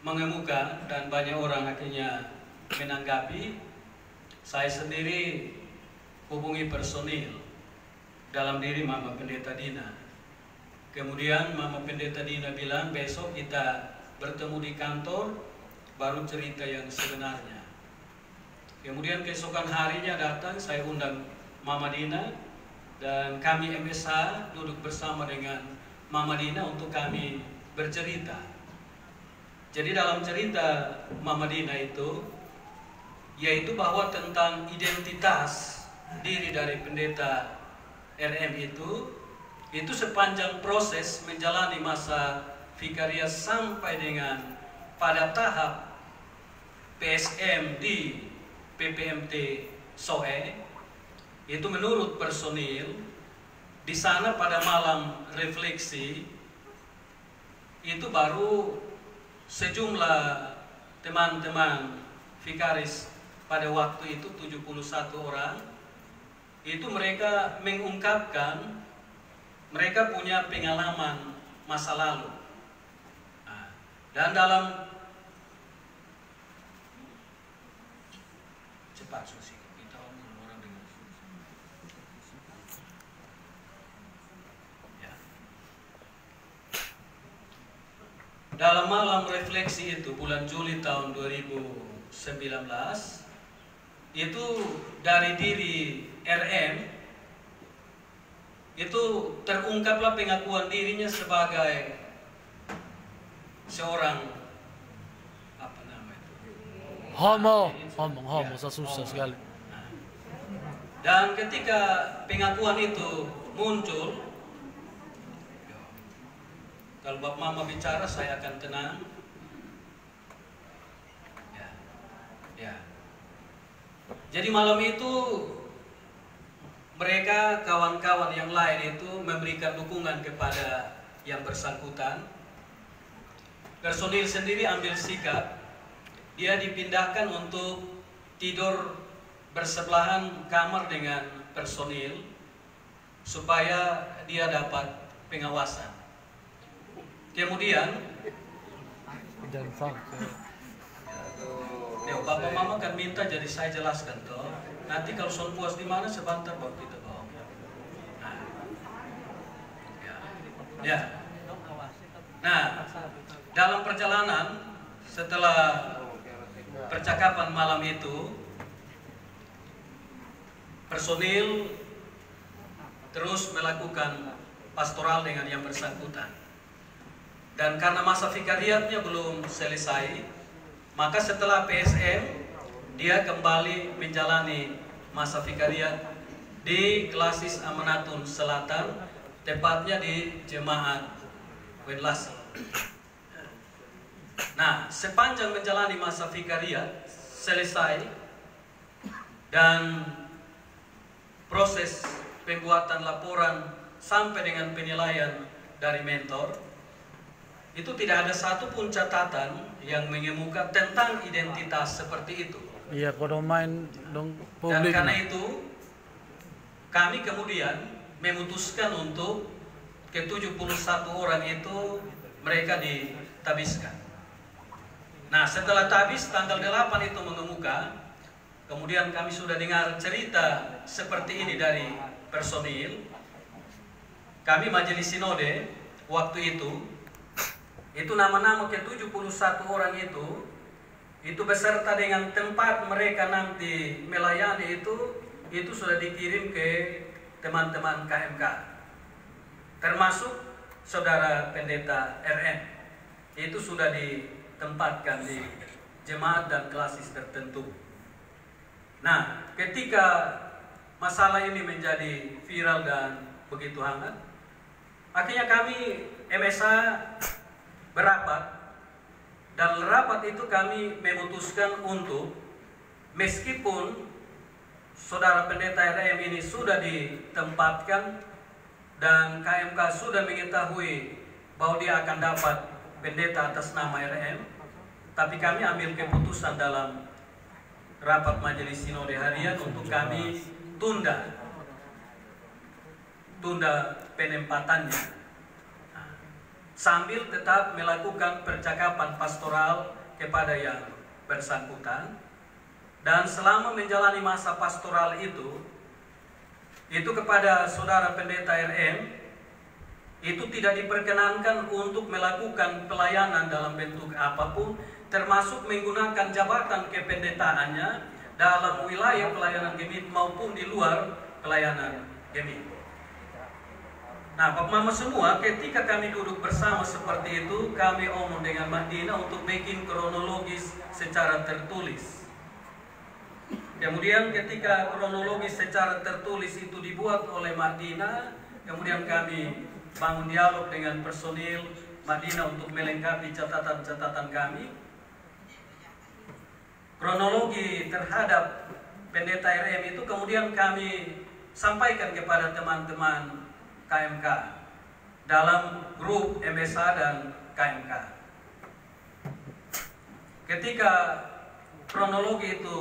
mengemuka dan banyak orang akhirnya menanggapi, saya sendiri hubungi personil dalam diri Mama Pendeta Dina. Kemudian Mama Pendeta Dina bilang besok kita bertemu di kantor, baru cerita yang sebenarnya. Kemudian keesokan harinya datang, saya undang Mama Dina, dan kami MSH duduk bersama dengan Mama Dina untuk kami bercerita. Jadi dalam cerita Mama Dina itu, yaitu bahwa tentang identitas diri dari pendeta RM itu sepanjang proses menjalani masa vikariat sampai dengan pada tahap PSM di PPMT SOE, itu menurut personil di sana pada malam refleksi itu baru sejumlah teman-teman vikaris pada waktu itu 71 orang itu mereka mengungkapkan mereka punya pengalaman masa lalu. Dan dalam cepat susi kita orang dengar. dalam malam refleksi itu bulan Juli tahun 2019 itu dari diri RM itu terungkaplah pengakuan dirinya sebagai seorang apa namanya itu? Homo, susah sekali. Dan ketika pengakuan itu muncul, kalau Bapak Mama bicara saya akan tenang. Ya. Jadi malam itu mereka kawan-kawan yang lain itu memberikan dukungan kepada yang bersangkutan. Personil sendiri ambil sikap, dia dipindahkan untuk tidur bersebelahan kamar dengan personil supaya dia dapat pengawasan. Kemudian Bapak Mama kan minta jadi saya jelaskan toh. Nanti kalau son puas di mana sebentar baru kita bawa. Ya. Nah, dalam perjalanan setelah percakapan malam itu, personil terus melakukan pastoral dengan yang bersangkutan. Dan karena masa vikariatnya belum selesai, maka setelah PSM dia kembali menjalani masa vikariat di Klasis Amanatun Selatan, tepatnya di Jemaat Wenlas. Nah, sepanjang menjalani masa vikariat selesai dan proses pembuatan laporan sampai dengan penilaian dari mentor, itu tidak ada satupun catatan yang mengemuka tentang identitas seperti itu. Iya, kalau main dong Dan publik. karena itu kami kemudian memutuskan untuk ke-71 orang itu mereka ditabiskan. Nah, setelah tabis tanggal 8 itu mengemuka, kemudian kami sudah dengar cerita seperti ini dari personil. Kami majelis sinode waktu itu nama-nama ke-71 orang itu beserta dengan tempat mereka nanti melayani itu sudah dikirim ke teman-teman KMK, termasuk saudara pendeta RM. Itu sudah ditempatkan di jemaat dan klasis tertentu. Nah, ketika masalah ini menjadi viral dan begitu hangat, akhirnya kami MSA berapat, dan rapat itu kami memutuskan untuk, meskipun saudara pendeta RM ini sudah ditempatkan dan KMK sudah mengetahui bahwa dia akan dapat pendeta atas nama RM, tapi kami ambil keputusan dalam rapat majelis sinode harian untuk kami tunda penempatannya, sambil tetap melakukan percakapan pastoral kepada yang bersangkutan. Dan selama menjalani masa pastoral itu kepada saudara pendeta RM itu tidak diperkenankan untuk melakukan pelayanan dalam bentuk apapun, termasuk menggunakan jabatan kependetaannya dalam wilayah pelayanan gemit maupun di luar pelayanan gemit. Nah, Bapak Mama semua, ketika kami duduk bersama seperti itu, kami omong dengan Mak Dina untuk bikin kronologis secara tertulis. Kemudian ketika kronologis secara tertulis itu dibuat oleh Mak Dina, kemudian kami bangun dialog dengan personil Mak Dina untuk melengkapi catatan-catatan kami. Kronologi terhadap pendeta RM itu kemudian kami sampaikan kepada teman-teman KMK dalam grup MSA dan KMK. Ketika kronologi itu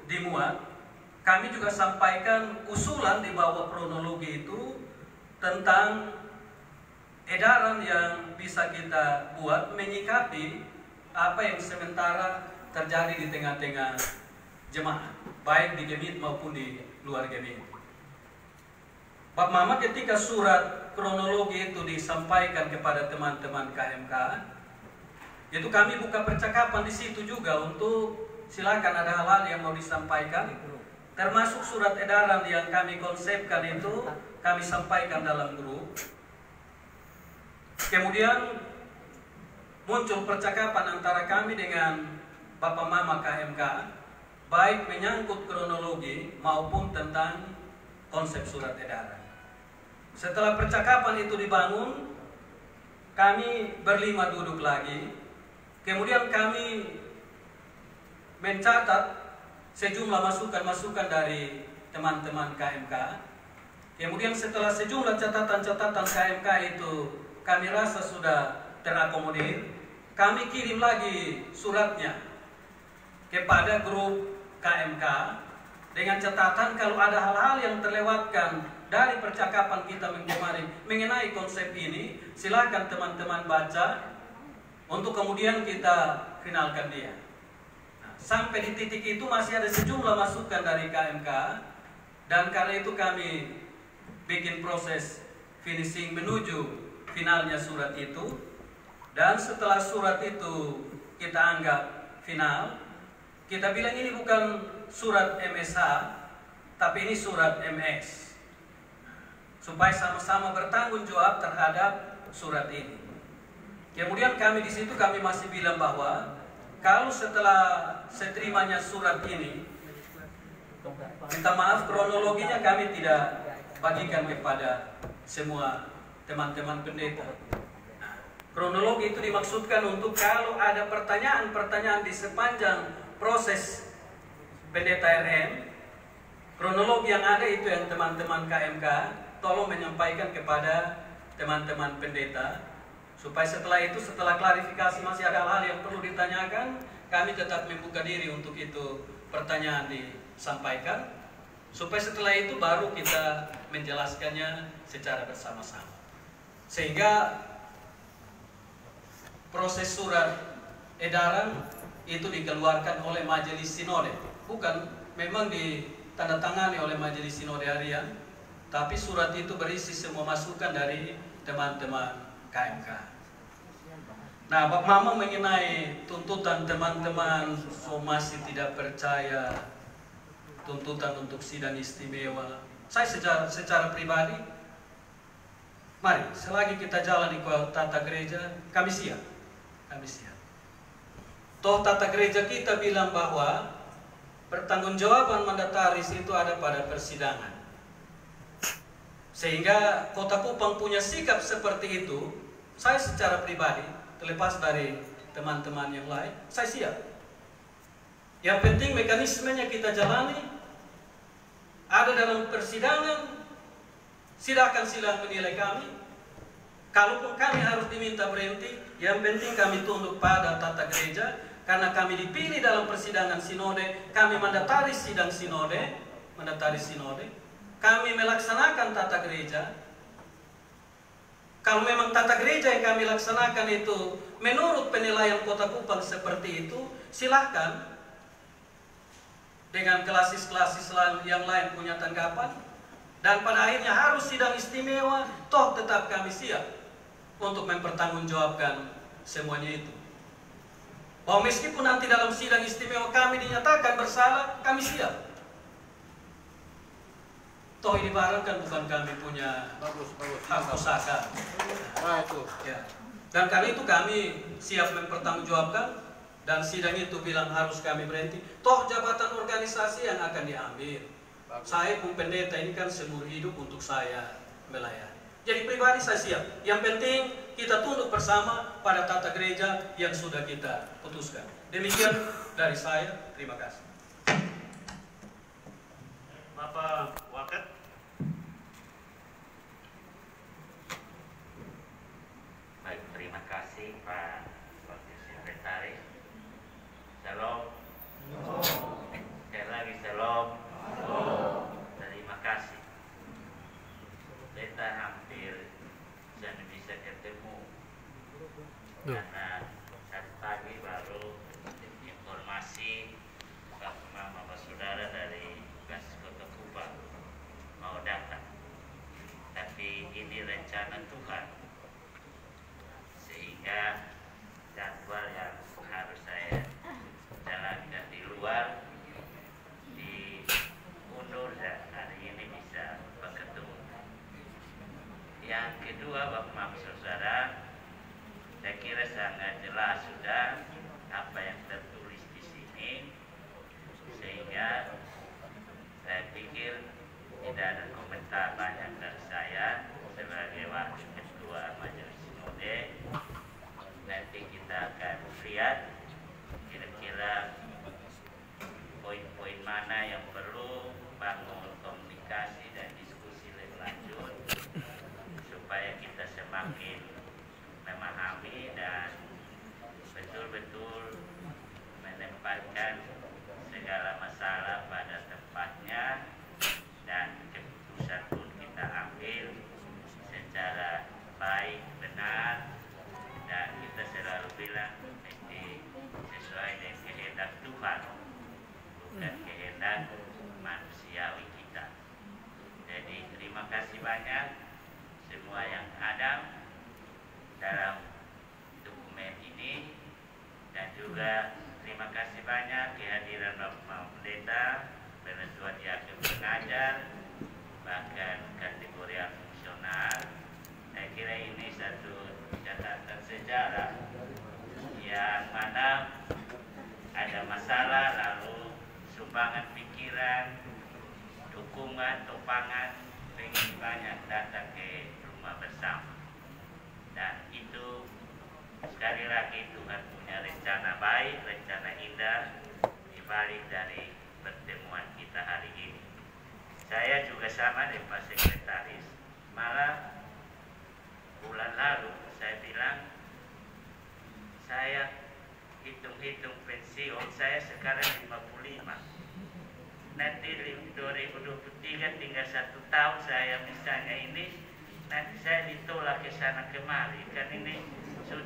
dimuat, kami juga sampaikan usulan di bawah kronologi itu tentang edaran yang bisa kita buat menyikapi apa yang sementara terjadi di tengah-tengah jemaat, baik di gemit maupun di luar gemit. Bapak Mama, ketika surat kronologi itu disampaikan kepada teman-teman KMK, Itu kami buka percakapan di situ juga untuk silakan ada hal-hal yang mau disampaikan. Termasuk surat edaran yang kami konsepkan itu kami sampaikan dalam grup. Kemudian muncul percakapan antara kami dengan Bapak Mama KMK, baik menyangkut kronologi maupun tentang konsep surat edaran. Setelah percakapan itu dibangun, kami berlima duduk lagi. Kemudian kami mencatat sejumlah masukan-masukan dari teman-teman KMK. Kemudian setelah sejumlah catatan-catatan KMK itu kami rasa sudah terakomodir, kami kirim lagi suratnya kepada grup KMK dengan catatan kalau ada hal-hal yang terlewatkan dari percakapan kita kemarin mengenai konsep ini, silakan teman-teman baca untuk kemudian kita finalkan dia. Sampai di titik itu masih ada sejumlah masukan dari KMK, dan karena itu kami bikin proses finishing menuju finalnya surat itu. Dan setelah surat itu kita anggap final, kita bilang ini bukan surat MSH, tapi ini surat MS, supaya sama-sama bertanggung jawab terhadap surat ini. Kemudian kami di situ kami masih bilang bahwa kalau setelah seterimanya surat ini, minta maaf kronologinya kami tidak bagikan kepada semua teman-teman pendeta. Kronologi itu dimaksudkan untuk kalau ada pertanyaan-pertanyaan di sepanjang proses pendeta RM, kronologi yang ada itu yang teman-teman KMK tolong menyampaikan kepada teman-teman pendeta, supaya setelah klarifikasi masih ada hal-hal yang perlu ditanyakan, kami tetap membuka diri untuk itu pertanyaan disampaikan, supaya setelah itu baru kita menjelaskannya secara bersama-sama. Sehingga proses surat edaran itu dikeluarkan oleh Majelis Sinode, bukan memang ditandatangani oleh Majelis Sinode Harian, tapi surat itu berisi semua masukan dari teman-teman KMK. Nah, Pak Mama mengenai tuntutan teman-teman somasi tidak percaya, tuntutan untuk sidang istimewa, saya secara pribadi, mari selagi kita jalan di tata gereja, kami siap. Toh tata gereja kita bilang bahwa pertanggungjawaban mandataris itu ada pada persidangan. Sehingga Kota Kupang punya sikap seperti itu, saya secara pribadi, terlepas dari teman-teman yang lain, saya siap. Yang penting mekanismenya kita jalani, ada dalam persidangan, silakan menilai kami. Kalaupun kami harus diminta berhenti, yang penting kami tunduk pada tata gereja, karena kami dipilih dalam persidangan sinode, kami mandataris sidang sinode, kami melaksanakan tata gereja. Kalau memang tata gereja yang kami laksanakan itu menurut penilaian Kota Kupang seperti itu, silahkan dengan klasis-klasis yang lain punya tanggapan, dan pada akhirnya harus sidang istimewa, toh tetap kami siap untuk mempertanggungjawabkan semuanya itu. Bahwa meskipun nanti dalam sidang istimewa kami dinyatakan bersalah, kami siap. Toh ini barang kan bukan kami punya hak usaha. Nah itu. Ya. Dan karena itu kami siap mempertanggungjawabkan, dan sidang itu bilang harus kami berhenti. Toh jabatan organisasi yang akan diambil. Saya pun pendeta ini kan seumur hidup untuk saya melayani. Jadi pribadi saya siap. Yang penting kita tunduk bersama pada tata gereja yang sudah kita putuskan. Demikian dari saya. Terima kasih. Bapak Waket. Baik, terima kasih Pak Wakil Sekretaris. Shalom. Sekali lagi shalom. Terima kasih. Kita hampir bisa ketemu karena tadi pagi baru informasi Bapak Saudara dari Kota Kupang mau datang, tapi ini rencana Tuhan, sehingga jadwal yang jelas sudah apa yang tertulis di sini, sehingga saya pikir tidak ada komentar banyak dari saya sebagai wakil ketua Majelis Sinode. Nanti kita akan lihat kira-kira poin-poin mana yang perlu bangun komunikasi dan diskusi lebih lanjut supaya kita semakin memahami dan betul-betul menempatkan segala masalah pada tempatnya, dan keputusan pun kita ambil secara baik, benar, dan kita selalu bilang mesti sesuai dengan kehendak Tuhan, bukan kehendak manusiawi kita. Jadi terima kasih banyak semua yang ada dalam dokumen ini, dan juga terima kasih banyak kehadiran Bapak Pendeta, Pentua Diaken Pengajar, bahkan kategori fungsional. Saya kira ini satu catatan sejarah yang mana ada masalah lalu sumbangan pikiran, dukungan, topangan pengen banyak datang ke rumah bersama. Dan itu sekali lagi Tuhan punya rencana baik, rencana indah di balik dari pertemuan kita hari ini. Saya juga sama dengan Pak Sekretaris, malah bulan lalu saya bilang saya hitung-hitung pensiun saya sekarang 55. Nanti 2023 tinggal 1 tahun saya misalnya ini, nanti saya ditolak ke sana kemari, kan ini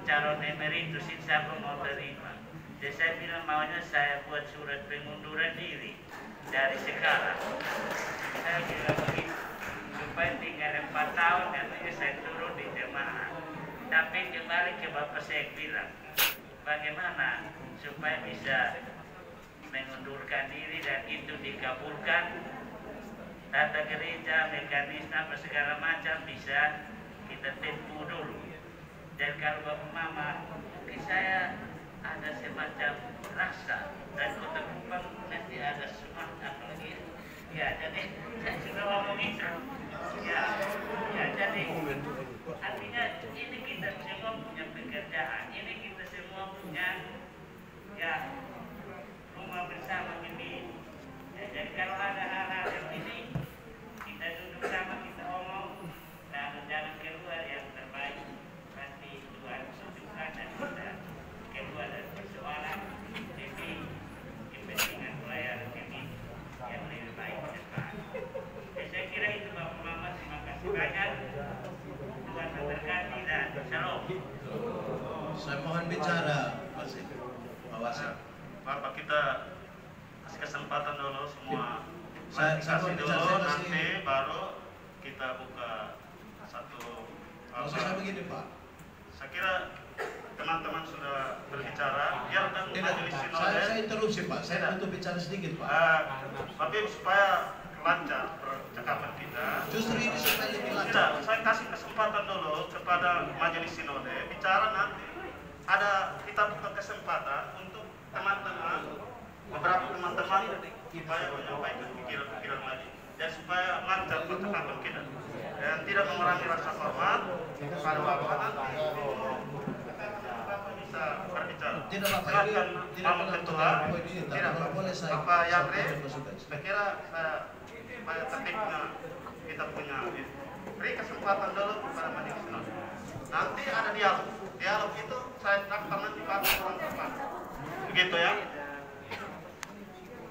calon emeritus insya Allah mau terima. Jadi saya bilang maunya saya buat surat pengunduran diri dari sekarang. Saya bilang begitu supaya tinggal 4 tahun nantinya saya turun di jemaah. Tapi kembali ke Bapak saya bilang bagaimana supaya bisa mengundurkan diri dan itu dikabulkan, tata gereja, mekanisme apa segala macam bisa kita tempuh dulu. Dan kalau Bapak Mama, saya ada semacam rasa dan Kota Kupang nanti ada semangat apalagi ya, jadi saya sudah ngomong itu ya, jadi artinya ini kita semua punya pekerjaan, ini kita semua punya ya rumah bersama ini ya, jadi kalau ada hal-hal yang ini kita duduk sama, kita omong dan jangan keluar yang terbaik, nanti Tuhan tunjukkan dan kita keluar dari persoalan demi kepentingan pelayanan ini yang lebih baik ke depan. Saya kira itu Bapak Mama, terima kasih banyak. Tuhan memberkati dan shalom. Saya mohon bicara, Pak Wasek. Bapak kita kasih kesempatan dulu semua. Saya kasih mau dulu bicara, nanti baru kita buka satu. Maksud saya begini Pak. Saya kira teman-teman sudah berbicara. Biarkan majelis sinode. Saya interupsi Pak. Saya butuh bicara sedikit Pak. Tapi supaya lancar percakapan kita. Justru ini supaya lebih lancar. Tidak, saya kasih kesempatan dulu kepada majelis sinode bicara nanti. Kita buka kesempatan untuk teman-teman, beberapa teman-teman supaya menyampaikan pikiran-pikiran lagi dan supaya lancar percakapan kita dan tidak mengurangi rasa hormat kepada Bapak nanti Bapak bisa berbicara. Tidak Bapak, Silakan tidak Bapak Ketua, tidak kalau boleh saya Bapak Yagre, saya kira supaya tertibnya kita punya beri kesempatan dulu kepada majelis sinode. Nanti ada dialog itu saya daftar nanti Pak orang depan. Begitu ya.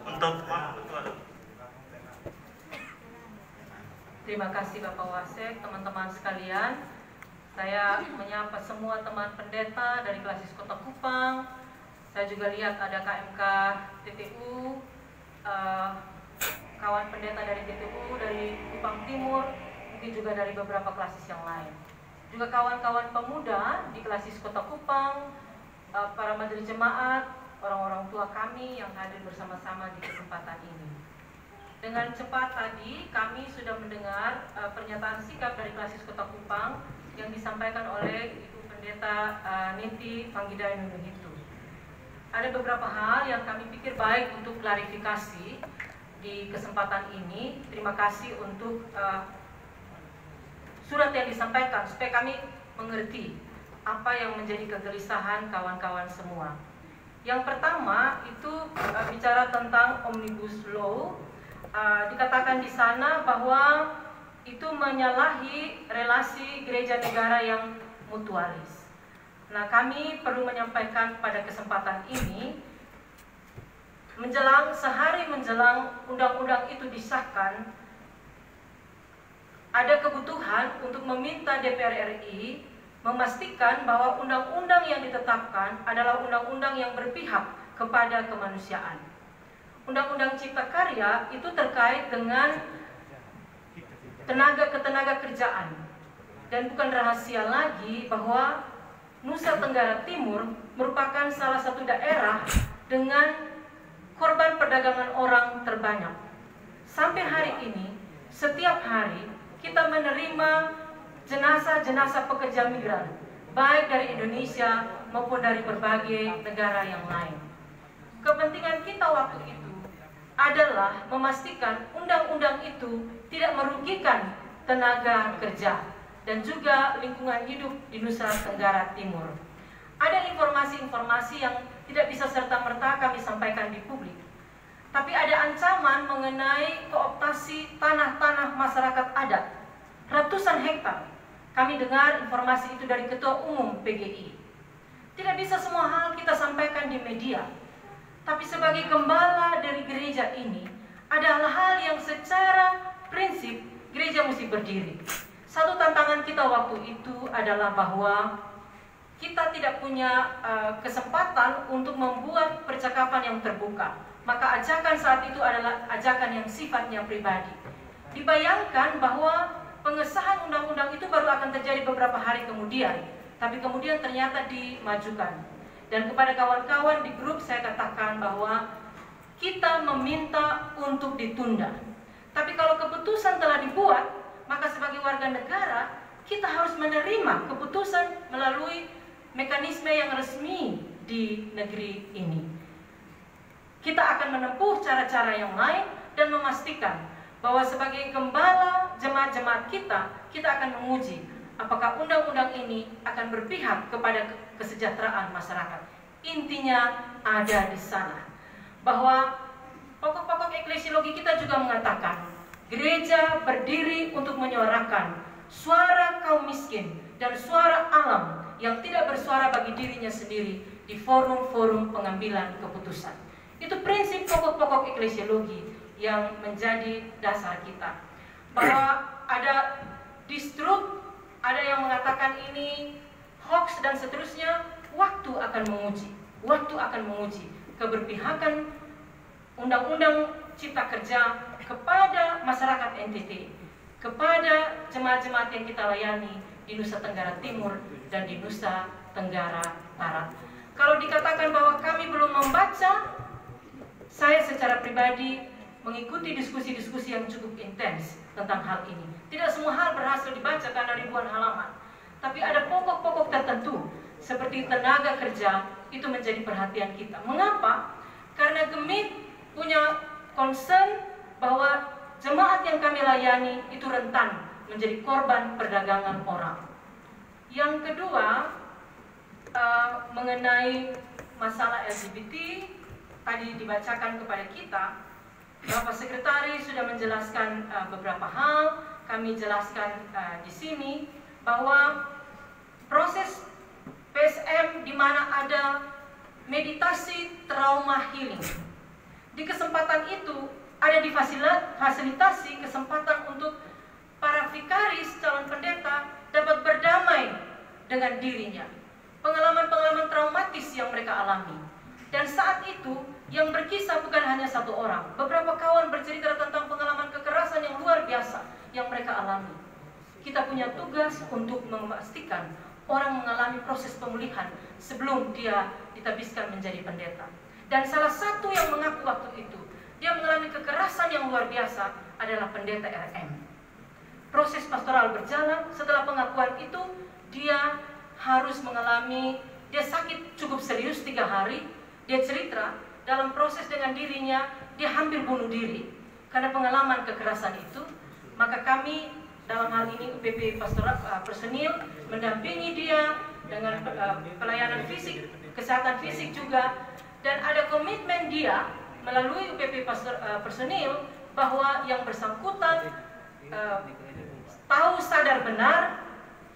Untuk Ketua. Terima kasih Bapak Wasek, teman-teman sekalian. Saya menyapa semua teman pendeta dari Klasis Kota Kupang. Saya juga lihat ada KMK TTU, kawan pendeta dari TTU dari Kupang Timur, mungkin juga dari beberapa klasis yang lain. Juga kawan-kawan pemuda di Klasis Kota Kupang, para majelis jemaat, orang-orang tua kami yang hadir bersama-sama di kesempatan ini. Dengan cepat tadi kami sudah mendengar pernyataan sikap dari Klasis Kota Kupang yang disampaikan oleh Ibu Pendeta Niti Panggidai Nunuhitu. Ada beberapa hal yang kami pikir baik untuk klarifikasi di kesempatan ini. Terima kasih untuk surat yang disampaikan supaya kami mengerti apa yang menjadi kegelisahan kawan-kawan semua. Yang pertama itu bicara tentang Omnibus Law. Dikatakan di sana bahwa itu menyalahi relasi gereja negara yang mutualis. Nah, kami perlu menyampaikan pada kesempatan ini, sehari menjelang undang-undang itu disahkan, ada kebutuhan untuk meminta DPR RI memastikan bahwa undang-undang yang ditetapkan adalah undang-undang yang berpihak kepada kemanusiaan. Undang-undang Cipta Karya itu terkait dengan tenaga kerjaan, dan bukan rahasia lagi bahwa Nusa Tenggara Timur merupakan salah satu daerah dengan korban perdagangan orang terbanyak. Sampai hari ini, setiap hari kita menerima jenazah-jenazah pekerja migran, baik dari Indonesia maupun dari berbagai negara yang lain. Kepentingan kita waktu itu adalah memastikan undang-undang itu tidak merugikan tenaga kerja dan juga lingkungan hidup di Nusa Tenggara Timur. Ada informasi-informasi yang tidak bisa serta-merta kami sampaikan di publik, tapi ada ancaman mengenai kooptasi tanah-tanah masyarakat adat, ratusan hektar. Kami dengar informasi itu dari Ketua Umum PGI. Tidak bisa semua hal kita sampaikan di media, tapi sebagai gembala dari gereja ini, ada hal yang secara prinsip gereja mesti berdiri. Satu tantangan kita waktu itu adalah bahwa kita tidak punya kesempatan untuk membuat percakapan yang terbuka. Maka ajakan saat itu adalah ajakan yang sifatnya pribadi. Dibayangkan bahwa pengesahan undang-undang itu baru akan terjadi beberapa hari kemudian, tapi kemudian ternyata dimajukan. Dan kepada kawan-kawan di grup saya katakan bahwa kita meminta untuk ditunda. Tapi kalau keputusan telah dibuat, maka sebagai warga negara kita harus menerima keputusan melalui mekanisme yang resmi di negeri ini. Kita akan menempuh cara-cara yang lain dan memastikan bahwa sebagai gembala jemaat-jemaat kita akan menguji apakah undang-undang ini akan berpihak kepada kesejahteraan masyarakat. Intinya ada di sana. Bahwa pokok-pokok eklesiologi kita juga mengatakan gereja berdiri untuk menyuarakan suara kaum miskin dan suara alam yang tidak bersuara bagi dirinya sendiri di forum-forum pengambilan keputusan. Itu prinsip pokok-pokok eklesiologi yang menjadi dasar kita. Bahwa ada distrust, ada yang mengatakan ini hoax dan seterusnya, waktu akan menguji. Waktu akan menguji keberpihakan Undang-Undang Cipta Kerja kepada masyarakat NTT, kepada jemaat-jemaat yang kita layani di Nusa Tenggara Timur dan di Nusa Tenggara Barat. Kalau dikatakan bahwa kami belum membaca, saya secara pribadi mengikuti diskusi-diskusi yang cukup intens tentang hal ini. Tidak semua hal berhasil dibaca karena ribuan halaman, tapi ada pokok-pokok tertentu seperti tenaga kerja itu menjadi perhatian kita. Mengapa? Karena Gemit punya concern bahwa jemaat yang kami layani itu rentan menjadi korban perdagangan orang. Yang kedua, mengenai masalah LGBT, tadi dibacakan kepada kita, Bapak Sekretaris sudah menjelaskan beberapa hal. Kami jelaskan di sini bahwa proses PSM di mana ada meditasi trauma healing. Di kesempatan itu ada difasilitasi kesempatan untuk para vikaris calon pendeta dapat berdamai dengan dirinya. Pengalaman-pengalaman traumatis yang mereka alami. Dan saat itu yang berkisah bukan hanya satu orang. Beberapa kawan bercerita tentang pengalaman kekerasan yang luar biasa yang mereka alami. Kita punya tugas untuk memastikan orang mengalami proses pemulihan sebelum dia ditabiskan menjadi pendeta. Dan salah satu yang mengaku waktu itu, dia mengalami kekerasan yang luar biasa adalah pendeta RM. Proses pastoral berjalan, setelah pengakuan itu, dia harus mengalami, dia sakit cukup serius 3 hari. Dia cerita dalam proses dengan dirinya, dia hampir bunuh diri karena pengalaman kekerasan itu. Maka kami dalam hal ini UPP Pastoral Personil mendampingi dia dengan pelayanan fisik, kesehatan fisik juga, dan ada komitmen dia melalui UPP Personil bahwa yang bersangkutan tahu sadar benar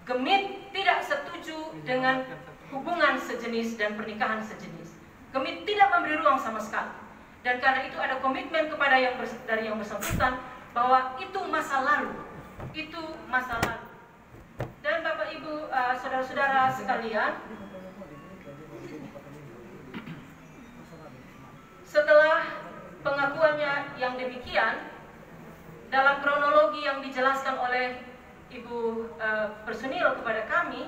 Gemit tidak setuju dengan hubungan sejenis dan pernikahan sejenis. Gemit tidak memberi ruang sama sekali, dan karena itu ada komitmen kepada dari yang bersangkutan bahwa itu masa lalu. Itu masa lalu. Dan Bapak Ibu, saudara-saudara sekalian, setelah pengakuannya yang demikian, dalam kronologi yang dijelaskan oleh Ibu Personil kepada kami,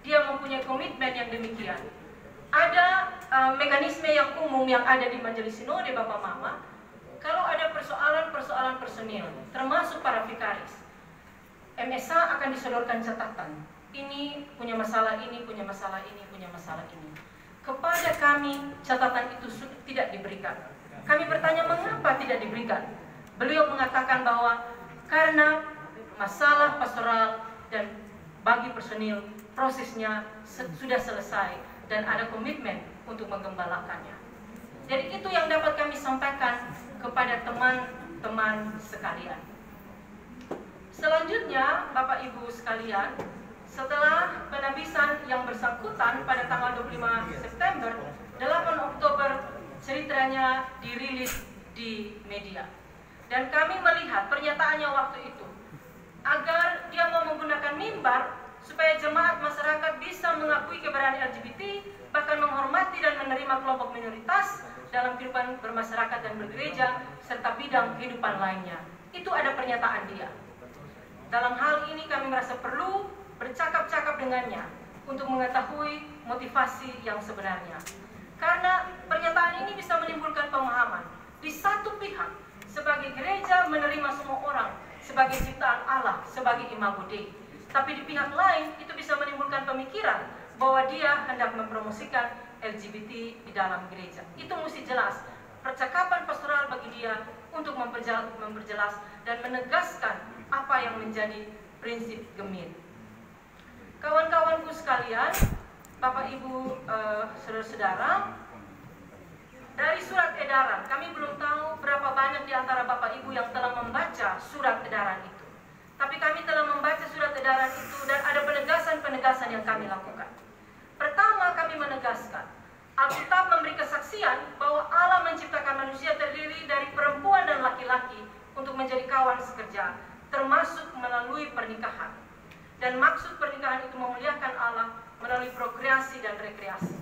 dia mempunyai komitmen yang demikian. Ada mekanisme yang umum yang ada di Majelis Sinode Bapak Mama, kalau ada persoalan-persoalan personil, termasuk para vikaris, MSA akan disodorkan catatan. Ini punya masalah ini, punya masalah ini, punya masalah ini. Kepada kami catatan itu tidak diberikan. Kami bertanya mengapa tidak diberikan. Beliau mengatakan bahwa karena masalah pastoral dan bagi personil prosesnya sudah selesai dan ada komitmen untuk menggembalakannya. Jadi itu yang dapat kami sampaikan kepada teman-teman sekalian. Selanjutnya, Bapak Ibu sekalian, setelah penabisan yang bersangkutan pada tanggal 25 September, 8 Oktober ceritanya dirilis di media. Dan kami melihat pernyataannya waktu itu, agar dia mau menggunakan mimbar supaya jemaat masyarakat bisa mengakui keberadaan LGBT, bahkan menghormati dan menerima kelompok minoritas dalam kehidupan bermasyarakat dan bergereja, serta bidang kehidupan lainnya. Itu ada pernyataan dia. Dalam hal ini kami merasa perlu bercakap-cakap dengannya untuk mengetahui motivasi yang sebenarnya. Karena pernyataan ini bisa menimbulkan pemahaman. Di satu pihak, sebagai gereja menerima semua orang sebagai ciptaan Allah, sebagai imago Dei. Tapi di pihak lain, itu bisa menimbulkan pemikiran bahwa dia hendak mempromosikan LGBT di dalam gereja. Itu mesti jelas. Percakapan pastoral bagi dia untuk memperjelas dan menegaskan apa yang menjadi prinsip Gemit. Kawan-kawanku sekalian, Bapak Ibu, saudara-saudara, dari surat edaran, kami belum tahu berapa banyak di antara Bapak Ibu yang telah membaca surat edaran itu. Tapi kami telah membaca surat edaran itu dan ada penegasan-penegasan yang kami lakukan. Pertama, kami menegaskan, Alkitab memberi kesaksian bahwa Allah menciptakan manusia terdiri dari perempuan dan laki-laki untuk menjadi kawan sekerja, termasuk melalui pernikahan. Dan maksud pernikahan itu memuliakan Allah melalui prokreasi dan rekreasi.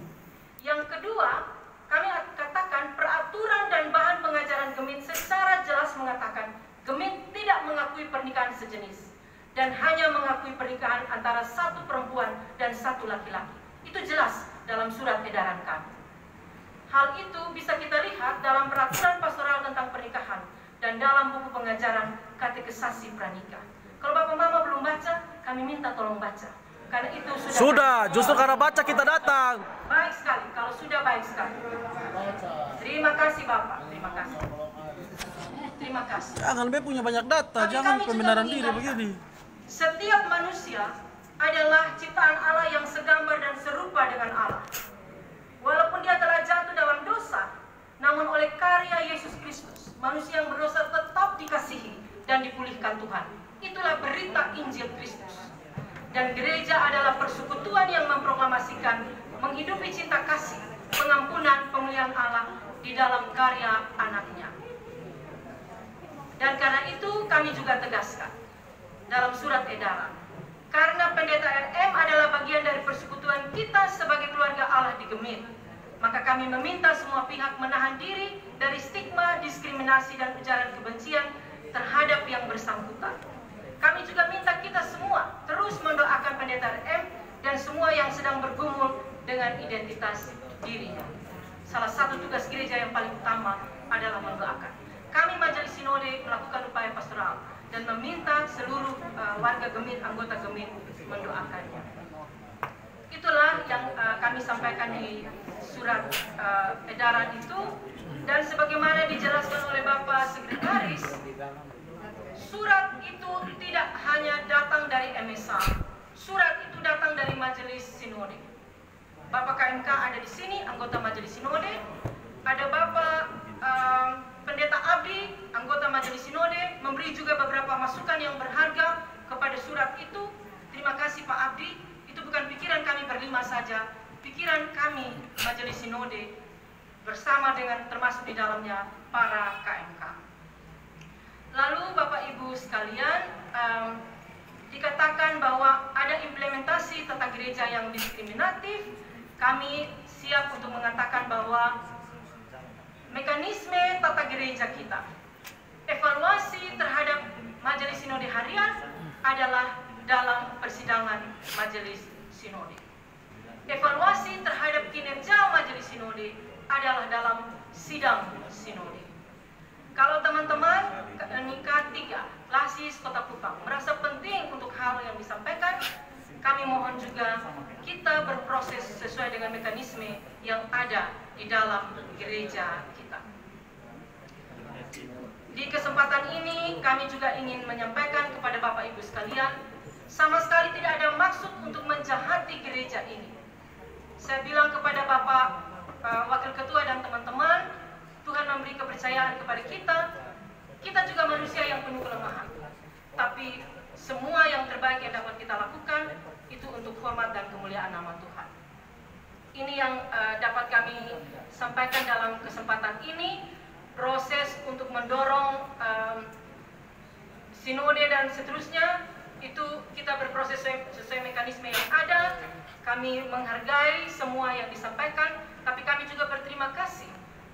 Yang kedua, kami katakan peraturan dan bahan pengajaran Gemit secara jelas mengatakan Gemit tidak mengakui pernikahan sejenis dan hanya mengakui pernikahan antara satu perempuan dan satu laki-laki. Itu jelas dalam surat edaran kami. Hal itu bisa kita lihat dalam peraturan pastoral tentang pernikahan dan dalam buku pengajaran katekisasi pranikah. Kalau Bapak Mama belum baca, kami minta tolong baca. Karena itu sudah justru karena baca kita datang. Baik sekali, kalau sudah baik sekali. Terima kasih Bapak, terima kasih. Terima kasih. Jangan punya banyak data, jangan pembenaran diri begini. Setiap manusia adalah ciptaan Allah yang segambar dan serupa dengan Allah. Walaupun dia telah jatuh dalam dosa, namun oleh karya Yesus Kristus, manusia yang berdosa tetap dikasihi dan dipulihkan Tuhan. Itulah berita Injil Kristus. Dan gereja adalah persekutuan yang memproklamasikan menghidupi cinta kasih, pengampunan, pemulihan Allah di dalam karya anaknya. Dan karena itu kami juga tegaskan dalam surat edaran, karena pendeta RM adalah bagian dari persekutuan kita sebagai keluarga Allah di Gemit, maka kami meminta semua pihak menahan diri dari stigma, diskriminasi, dan ujaran kebencian terhadap yang bersangkutan. Kami juga minta kita semua terus mendoakan pendeta RM dan semua yang sedang bergumul dengan identitas dirinya. Salah satu tugas gereja yang paling utama adalah mendoakan. Kami Majelis Sinode melakukan upaya pastoral dan meminta seluruh warga Gemit, anggota Gemit mendoakannya. Itulah yang kami sampaikan di surat edaran itu, dan sebagaimana dijelaskan oleh Bapak Sekretaris, surat itu tidak hanya datang dari MSA, surat itu datang dari Majelis Sinode. Bapak KMK ada di sini, anggota Majelis Sinode, ada Bapak Pendeta Abdi, anggota Majelis Sinode, memberi juga beberapa masukan yang berharga kepada surat itu. Terima kasih Pak Abdi. Itu bukan pikiran kami berlima saja, pikiran kami Majelis Sinode bersama dengan termasuk di dalamnya para KMK. Lalu Bapak Ibu sekalian, dikatakan bahwa ada implementasi tata gereja yang diskriminatif. Kami siap untuk mengatakan bahwa mekanisme tata gereja kita, evaluasi terhadap Majelis Sinode Harian adalah dalam persidangan Majelis Sinode. Evaluasi terhadap kinerja Majelis Sinode adalah dalam sidang Sinode. Kalau teman-teman Nika 3, Lasis Kota Kupang merasa penting untuk hal yang disampaikan, kami mohon juga kita berproses sesuai dengan mekanisme yang ada di dalam gereja kita. Di kesempatan ini kami juga ingin menyampaikan kepada Bapak Ibu sekalian, sama sekali tidak ada maksud untuk menjahati gereja ini. Saya bilang kepada Bapak Wakil Ketua dan teman-teman, Tuhan memberi kepercayaan kepada kita. Kita juga manusia yang penuh kelemahan. Tapi semua yang terbaik yang dapat kita lakukan itu untuk hormat dan kemuliaan nama Tuhan. Ini yang dapat kami sampaikan dalam kesempatan ini. Proses untuk mendorong sinode dan seterusnya itu kita berproses sesuai mekanisme yang ada. Kami menghargai semua yang disampaikan, tapi kami juga berterima kasih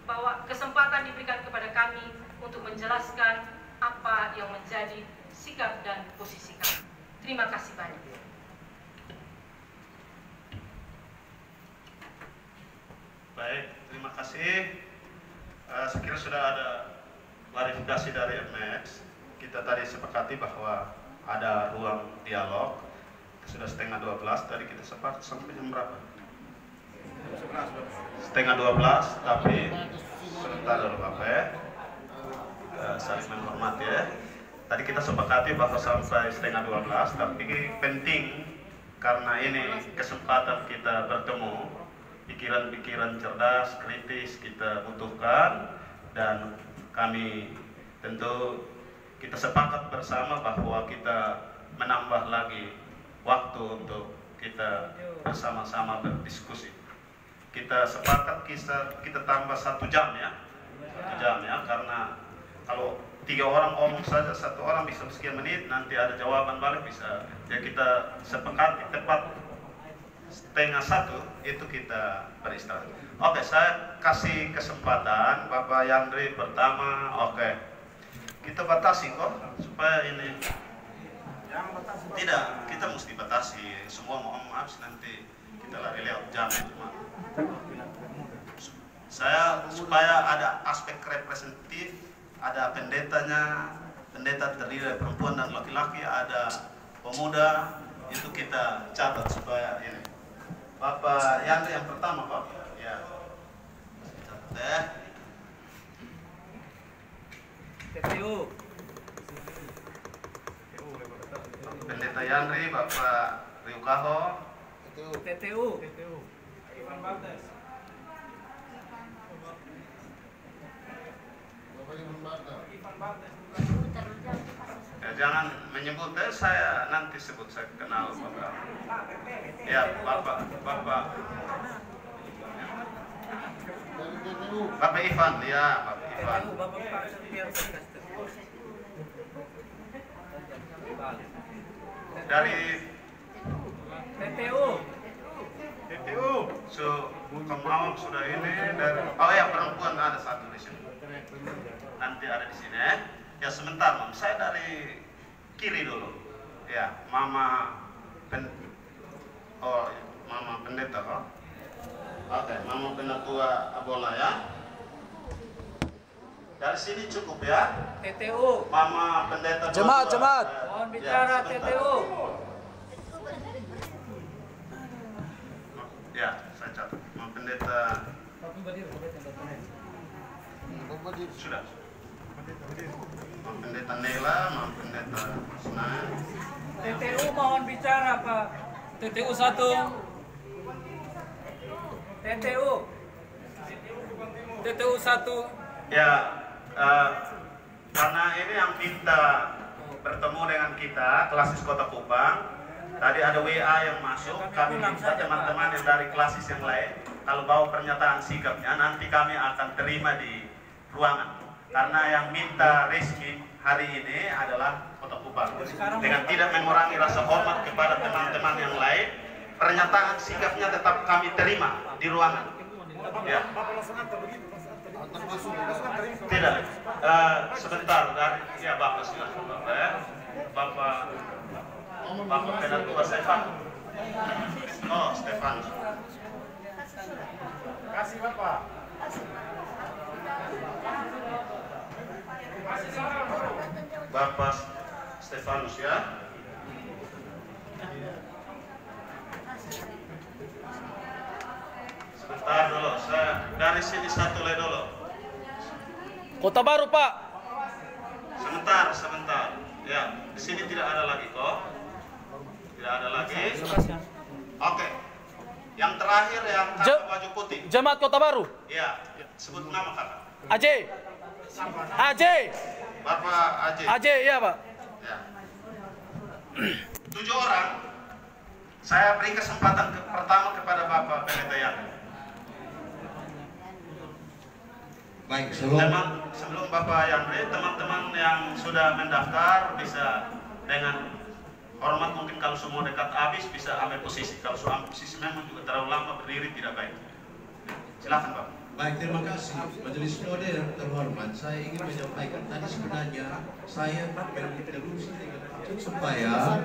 bahwa kesempatan diberikan kepada kami untuk menjelaskan apa yang menjadi sikap dan posisi kami. Terima kasih banyak. Baik, terima kasih. Sekira sudah ada klarifikasi dari MX. Kita tadi sepakati bahwa ada ruang dialog. Sudah setengah 12, tadi kita sepakat sampai jam berapa? Setengah 12, tapi sebentar dulu Bapak ya. Saling menghormati ya. Tadi kita sepakati bahwa sampai setengah 12, tapi penting karena ini kesempatan kita bertemu. Pikiran-pikiran cerdas, kritis kita butuhkan, dan kami tentu kita sepakat bersama bahwa kita menambah lagi waktu untuk kita bersama-sama berdiskusi. Kita sepakat kita tambah 1 jam ya, 1 jam ya, karena kalau 3 orang omong saja, 1 orang bisa sekian menit, nanti ada jawaban balik bisa. Ya kita sepakati tepat setengah 1 itu kita beristirahat. Oke, saya kasih kesempatan Bapak Yandri pertama. Oke, kita batasi kok supaya ini tidak, kita mesti batasi. Semua mohon maaf nanti kita lari lewat jam itu. Saya supaya ada aspek representatif, ada pendetanya, pendeta terdiri dari perempuan dan laki-laki, ada pemuda, itu kita catat supaya ini. Bapak Yandri yang pertama Pak. Ya. Catat ya. TPU. Pendeta Yandri, Bapak Riukaho. TTU. Ivan Bartes. Ya, jangan menyebut saya nanti sebut, saya kenal Bapak. Ya, Bapak Ivan, ya Bapak Ivan. Dari TTU. So, kamu sudah ini dari, oh ya perempuan ada 1 di sini. Nanti ada di sini ya. Ya sebentar Mam, saya dari kiri dulu. Ya, Mama Pendeta kok. Oke, Mama Penatua Abola ya. Dari sini cukup ya. TTU. Mama Pendeta. Jemaat. Mohon bicara ya, TTU. Ya, saya catat. Mam Pendeta. Sudah. Mam Pendeta Nela, Mam Pendeta Senayan. TTU mohon bicara Pak. TTU 1. TTU 1. Ya, karena ini yang minta bertemu dengan kita, Klasis Kota Kupang. Tadi ada WA yang masuk, kami minta teman-teman yang dari Klasis yang lain, kalau bawa pernyataan sikapnya, nanti kami akan terima di ruangan. Karena yang minta resmi hari ini adalah Kota Kupang. Dengan tidak mengurangi rasa hormat kepada teman-teman yang lain, pernyataan sikapnya tetap kami terima di ruangan. Ya. Tidak. Sebentar dari ya Bapak silakan Bapak ya. Bapak Penatua Stefan. Oh, Stefan. Kasih Bapak. Bapak Stefanus ya. Sebentar dulu, saya dari sini satu lagi dulu. Kota Baru Pak. Sebentar. Ya, di sini tidak ada lagi kok. Tidak ada lagi. Oke. Yang terakhir yang kakak baju putih. Jemaat Kota Baru. Ya, sebut nama kakak. Ajay. Bapak Ajay. Ajay, iya Pak. Ya. 7 orang. Saya beri kesempatan pertama kepada Bapak Pendeta Yandri. Baik, sebelum Bapak Yandri, teman-teman yang sudah mendaftar bisa dengan hormat, mungkin kalau semua dekat habis bisa ambil posisi. Kalau soal posisi memang juga terlalu lama berdiri tidak baik. Silakan Pak. Baik, terima kasih. Majelis Sinode yang terhormat, saya ingin menyampaikan tadi sebenarnya saya berterus supaya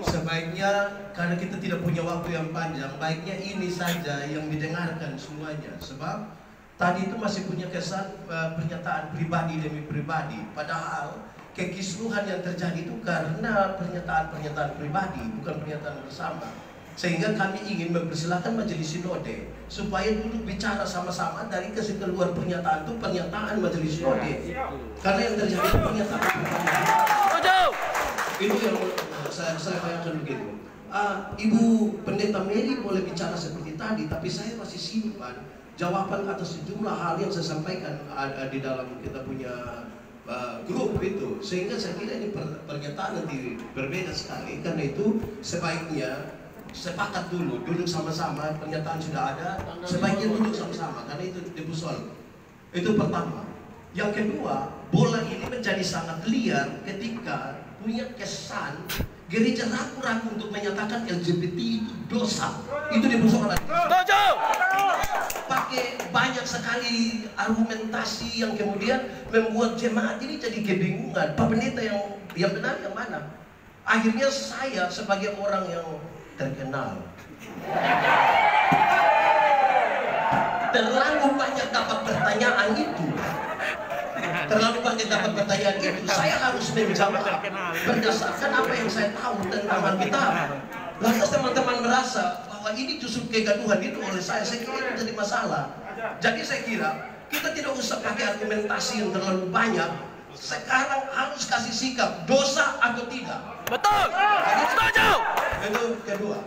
sebaiknya, karena kita tidak punya waktu yang panjang, baiknya ini saja yang didengarkan semuanya. Sebab tadi itu masih punya kesan pernyataan pribadi demi pribadi, padahal kekisruhan yang terjadi itu karena pernyataan-pernyataan pribadi, bukan pernyataan bersama. Sehingga kami ingin mempersilahkan Majelis Sinode supaya duduk bicara sama-sama dari keluar pernyataan itu pernyataan Majelis Sinode. Karena yang terjadi itu pernyataan pribadi. Itu yang saya bayangkan begitu. Ibu Pendeta Mary boleh bicara seperti tadi, tapi saya masih simpan jawaban atas sejumlah hal yang saya sampaikan di dalam kita punya grup itu, sehingga saya kira ini pernyataan nanti berbeda sekali. Karena itu sebaiknya sepakat dulu, duduk sama-sama, pernyataan sudah ada, sebaiknya duduk sama-sama, karena itu dibusol. Itu pertama. Yang kedua, bola ini menjadi sangat liar ketika punya kesan gereja ragu-ragu untuk menyatakan LGBT itu dosa. Itu dibusol lagi. Pakai banyak sekali argumentasi yang kemudian membuat jemaat ini jadi kebingungan. Pak Pendeta yang benar yang mana? Akhirnya saya sebagai orang yang terkenal, terlalu banyak dapat pertanyaan itu. Saya harus menjawab berdasarkan apa yang saya tahu tentang Alkitab. Lantas teman-teman merasa bahwa ini justru kegaduhan itu oleh saya kira itu jadi masalah. Jadi saya kira kita tidak usah pakai argumentasi yang terlalu banyak. Sekarang harus kasih sikap dosa atau tidak. Betul. Setuju. Itu kedua.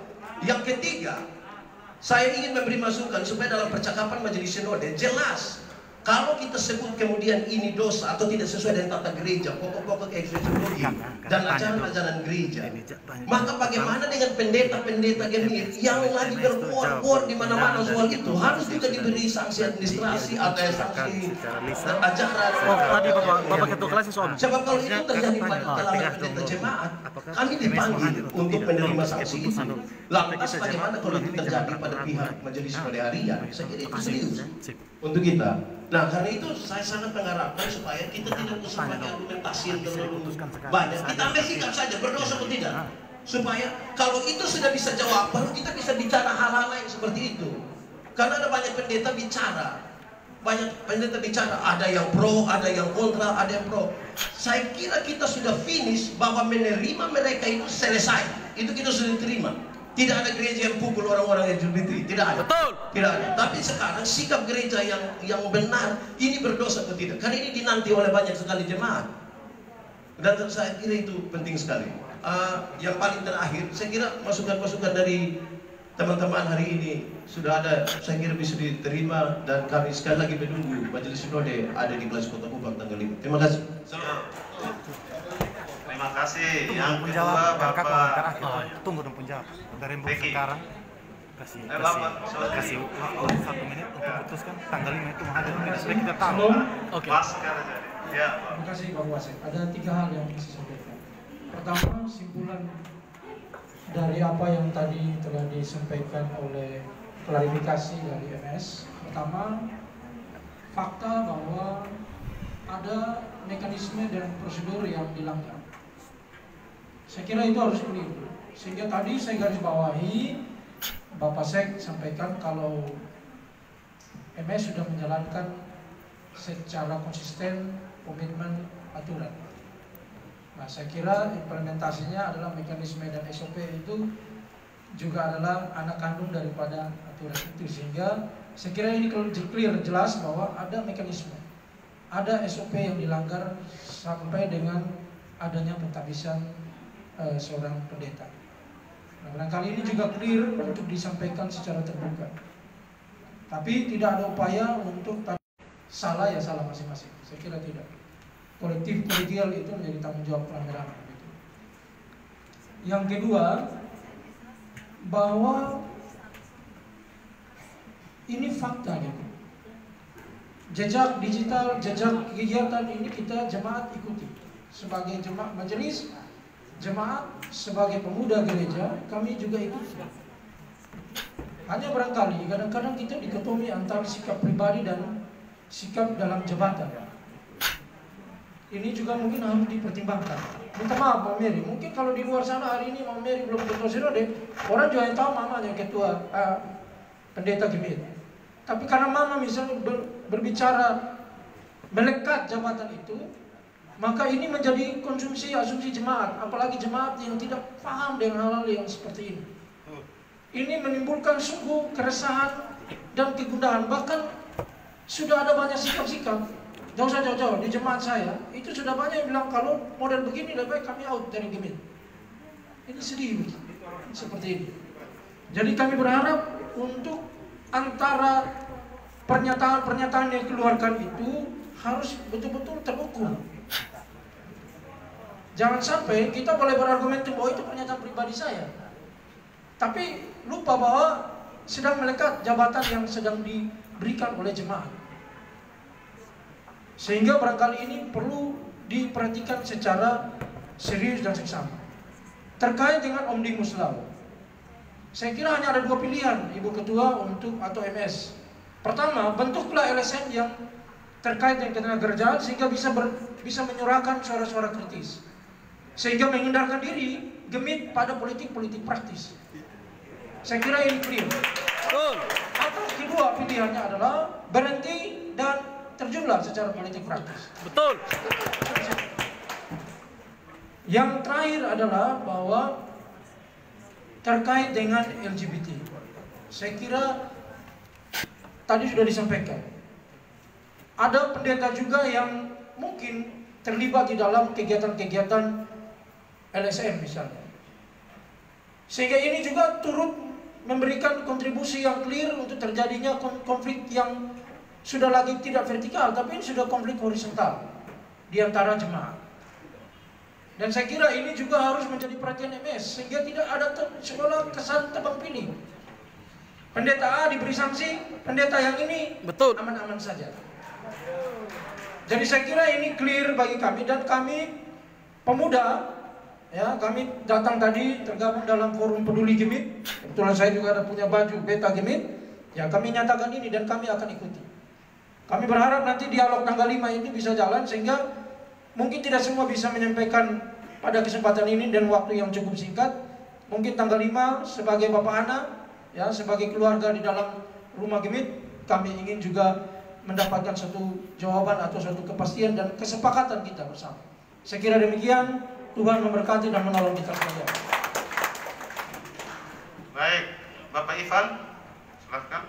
Yang ketiga, saya ingin memberi masukan supaya dalam percakapan Majelis Sinode jelas. Kalau kita sebut kemudian ini dosa atau tidak sesuai dengan tata gereja, pokok-pokok eklesiologi dan ajaran-ajaran gereja, maka bagaimana dengan pendeta-pendeta gemir yang lagi berkuar-kuar di mana-mana soal itu? Harus juga diberi sanksi administrasi atau sanksi ajaran. Oh, tadi Bapak Ketua Kelas soal. Sebab kalau itu terjadi pada kalangan pendeta jemaat, kami dipanggil untuk menerima sanksi itu. Lantas bagaimana kalau itu terjadi pada pihak Majelis Sinode Harian? Saya kira itu serius untuk kita. Nah, karena itu saya sangat mengharapkan supaya kita tidak usah pakai argumentasi yang terlalu banyak. Kita ambil sikap saja, berdosa atau tidak. Supaya kalau itu sudah bisa jawab, baru kita bisa bicara hal-hal lain seperti itu. Karena ada banyak pendeta bicara, ada yang pro, ada yang kontra, ada yang pro. Saya kira kita sudah finish bahwa menerima mereka itu selesai. Itu kita sudah terima. Tidak ada gereja yang pukul orang-orang LGBT, tidak ada. Betul. Tidak ada. Tapi sekarang sikap gereja yang benar ini berdosa atau tidak? Karena ini dinanti oleh banyak sekali jemaat. Dan saya kira itu penting sekali. Yang paling terakhir, saya kira masukan-masukan dari teman-teman hari ini sudah ada, saya kira bisa diterima, dan kami sekali lagi menunggu Majelis Sinode ada di Kelas Kota Kupang tanggal 5. Terima kasih. Terima kasih. Yang kedua Bapak tunggu dong penjawab. Dari sekarang kasih waktu 1 menit untuk putuskan tanggal 5 itu menghadir. Supaya kita tahu. Oke. Ya, terima kasih Pak Wasek. Ada 3 hal yang bisa saya sampaikan. Pertama, simpulan dari apa yang tadi telah disampaikan oleh klarifikasi dari MS. Pertama, fakta bahwa ada mekanisme dan prosedur yang dilanggar. Saya kira itu harus clear. Sehingga tadi saya garis bawahi, Bapak Sek sampaikan kalau MS sudah menjalankan secara konsisten komitmen aturan. Nah, saya kira implementasinya adalah mekanisme dan SOP itu juga adalah anak kandung daripada aturan itu, sehingga saya kira ini clear jelas bahwa ada mekanisme, ada SOP yang dilanggar sampai dengan adanya penghabisan seorang pendeta. Nah, barangkali ini juga clear untuk disampaikan secara terbuka. Tapi tidak ada upaya untuk salah ya salah masing-masing. Saya kira tidak. Kolektif kolegial itu menjadi tanggung jawab rame-rame. Yang kedua, bahwa ini fakta gitu. Jejak digital, jejak kegiatan ini kita jemaat ikuti. Sebagai jemaat majelis, jemaat sebagai pemuda gereja, kami juga ikuti. Hanya barangkali kadang-kadang kita dikotomi antara sikap pribadi dan sikap dalam jabatan. Ini juga mungkin harus dipertimbangkan. Minta maaf Mama Mary, mungkin kalau di luar sana hari ini Mama Mary belum ketua sinode, orang juga yang tahu mamanya ketua pendeta Gemit. Tapi karena Mama misalnya berbicara melekat jabatan itu, maka ini menjadi konsumsi asumsi jemaat, apalagi jemaat yang tidak paham dengan hal-hal yang seperti ini. Ini menimbulkan sungguh keresahan dan kegundahan. Bahkan sudah ada banyak sikap-sikap. Jauh-jauh di jemaat saya itu sudah banyak yang bilang kalau model begini lebih baik kami out dari Gemit. Ini sedih seperti ini. Jadi kami berharap untuk antara pernyataan-pernyataan yang dikeluarkan itu harus betul-betul terukur. Jangan sampai kita boleh berargumen bahwa itu pernyataan pribadi saya, tapi lupa bahwa sedang melekat jabatan yang sedang diberikan oleh jemaat. Sehingga barangkali ini perlu diperhatikan secara serius dan seksama. Terkait dengan Omnibus Law, saya kira hanya ada 2 pilihan Ibu Ketua untuk atau MS. Pertama, bentuklah LSM yang terkait dengan ketenagakerjaan sehingga bisa menyuarakan suara-suara kritis, sehingga menghindarkan diri Gemit pada politik-politik praktis. Saya kira ini clear. Atau kedua pilihannya adalah berhenti dan terjunlah secara politik praktis. Betul. Yang terakhir adalah bahwa terkait dengan LGBT, saya kira tadi sudah disampaikan. Ada pendeta juga yang mungkin terlibat di dalam kegiatan-kegiatan LSM misalnya. Sehingga ini juga turut memberikan kontribusi yang clear untuk terjadinya konflik yang sudah lagi tidak vertikal, tapi ini sudah konflik horizontal di antara jemaat. Dan saya kira ini juga harus menjadi perhatian MS, sehingga tidak ada sekolah kesan tebang pilih. Pendeta A diberi sanksi, pendeta yang ini aman-aman saja. Jadi saya kira ini clear bagi kami, dan kami pemuda, ya kami datang tadi tergabung dalam forum peduli Gemit. Kebetulan saya juga ada punya baju beta Gemit. Ya kami nyatakan ini dan kami akan ikuti. Kami berharap nanti dialog tanggal 5 itu bisa jalan, sehingga mungkin tidak semua bisa menyampaikan pada kesempatan ini dan waktu yang cukup singkat. Mungkin tanggal 5 sebagai Bapak Ana, ya sebagai keluarga di dalam rumah Gemit, kami ingin juga mendapatkan suatu jawaban atau suatu kepastian dan kesepakatan kita bersama. Saya kira demikian. Tuhan memberkati dan menolong kita sekalian. Bapak Ivan, silakan.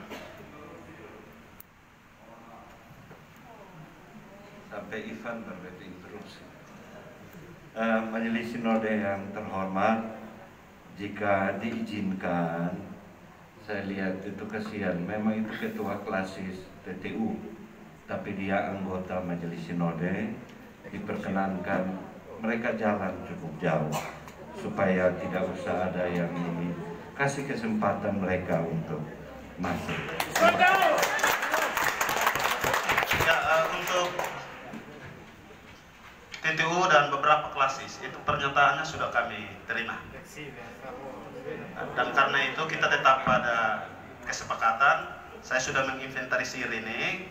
Sampai Ivan berbeda interupsi. Majelis Sinode yang terhormat, jika diizinkan, saya lihat itu kasihan. Memang itu ketua klasis TTU, tapi dia anggota Majelis Sinode. Diperkenankan mereka jalan cukup jauh supaya tidak usah ada yang ini. Kasih kesempatan mereka untuk masuk. Ya, untuk TTU dan beberapa klasis itu pernyataannya sudah kami terima. Dan karena itu kita tetap pada kesepakatan. Saya sudah menginventarisir ini.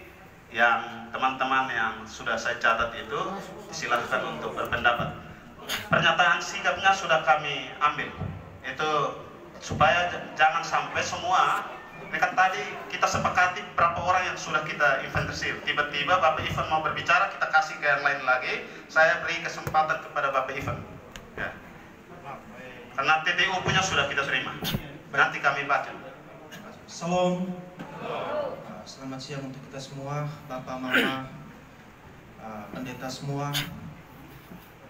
Yang teman-teman yang sudah saya catat itu silahkan untuk berpendapat. Pernyataan sikapnya sudah kami ambil. Itu supaya jangan sampai semua. Ini kan tadi kita sepakati berapa orang yang sudah kita inventarisir. Tiba-tiba Bapak Ivan mau berbicara, kita kasih ke yang lain lagi. Saya beri kesempatan kepada Bapak Ivan. Ya. Karena TTU punya sudah kita terima. Nanti kami baca. Salam. Selamat siang untuk kita semua, Bapak, Mama, pendeta semua,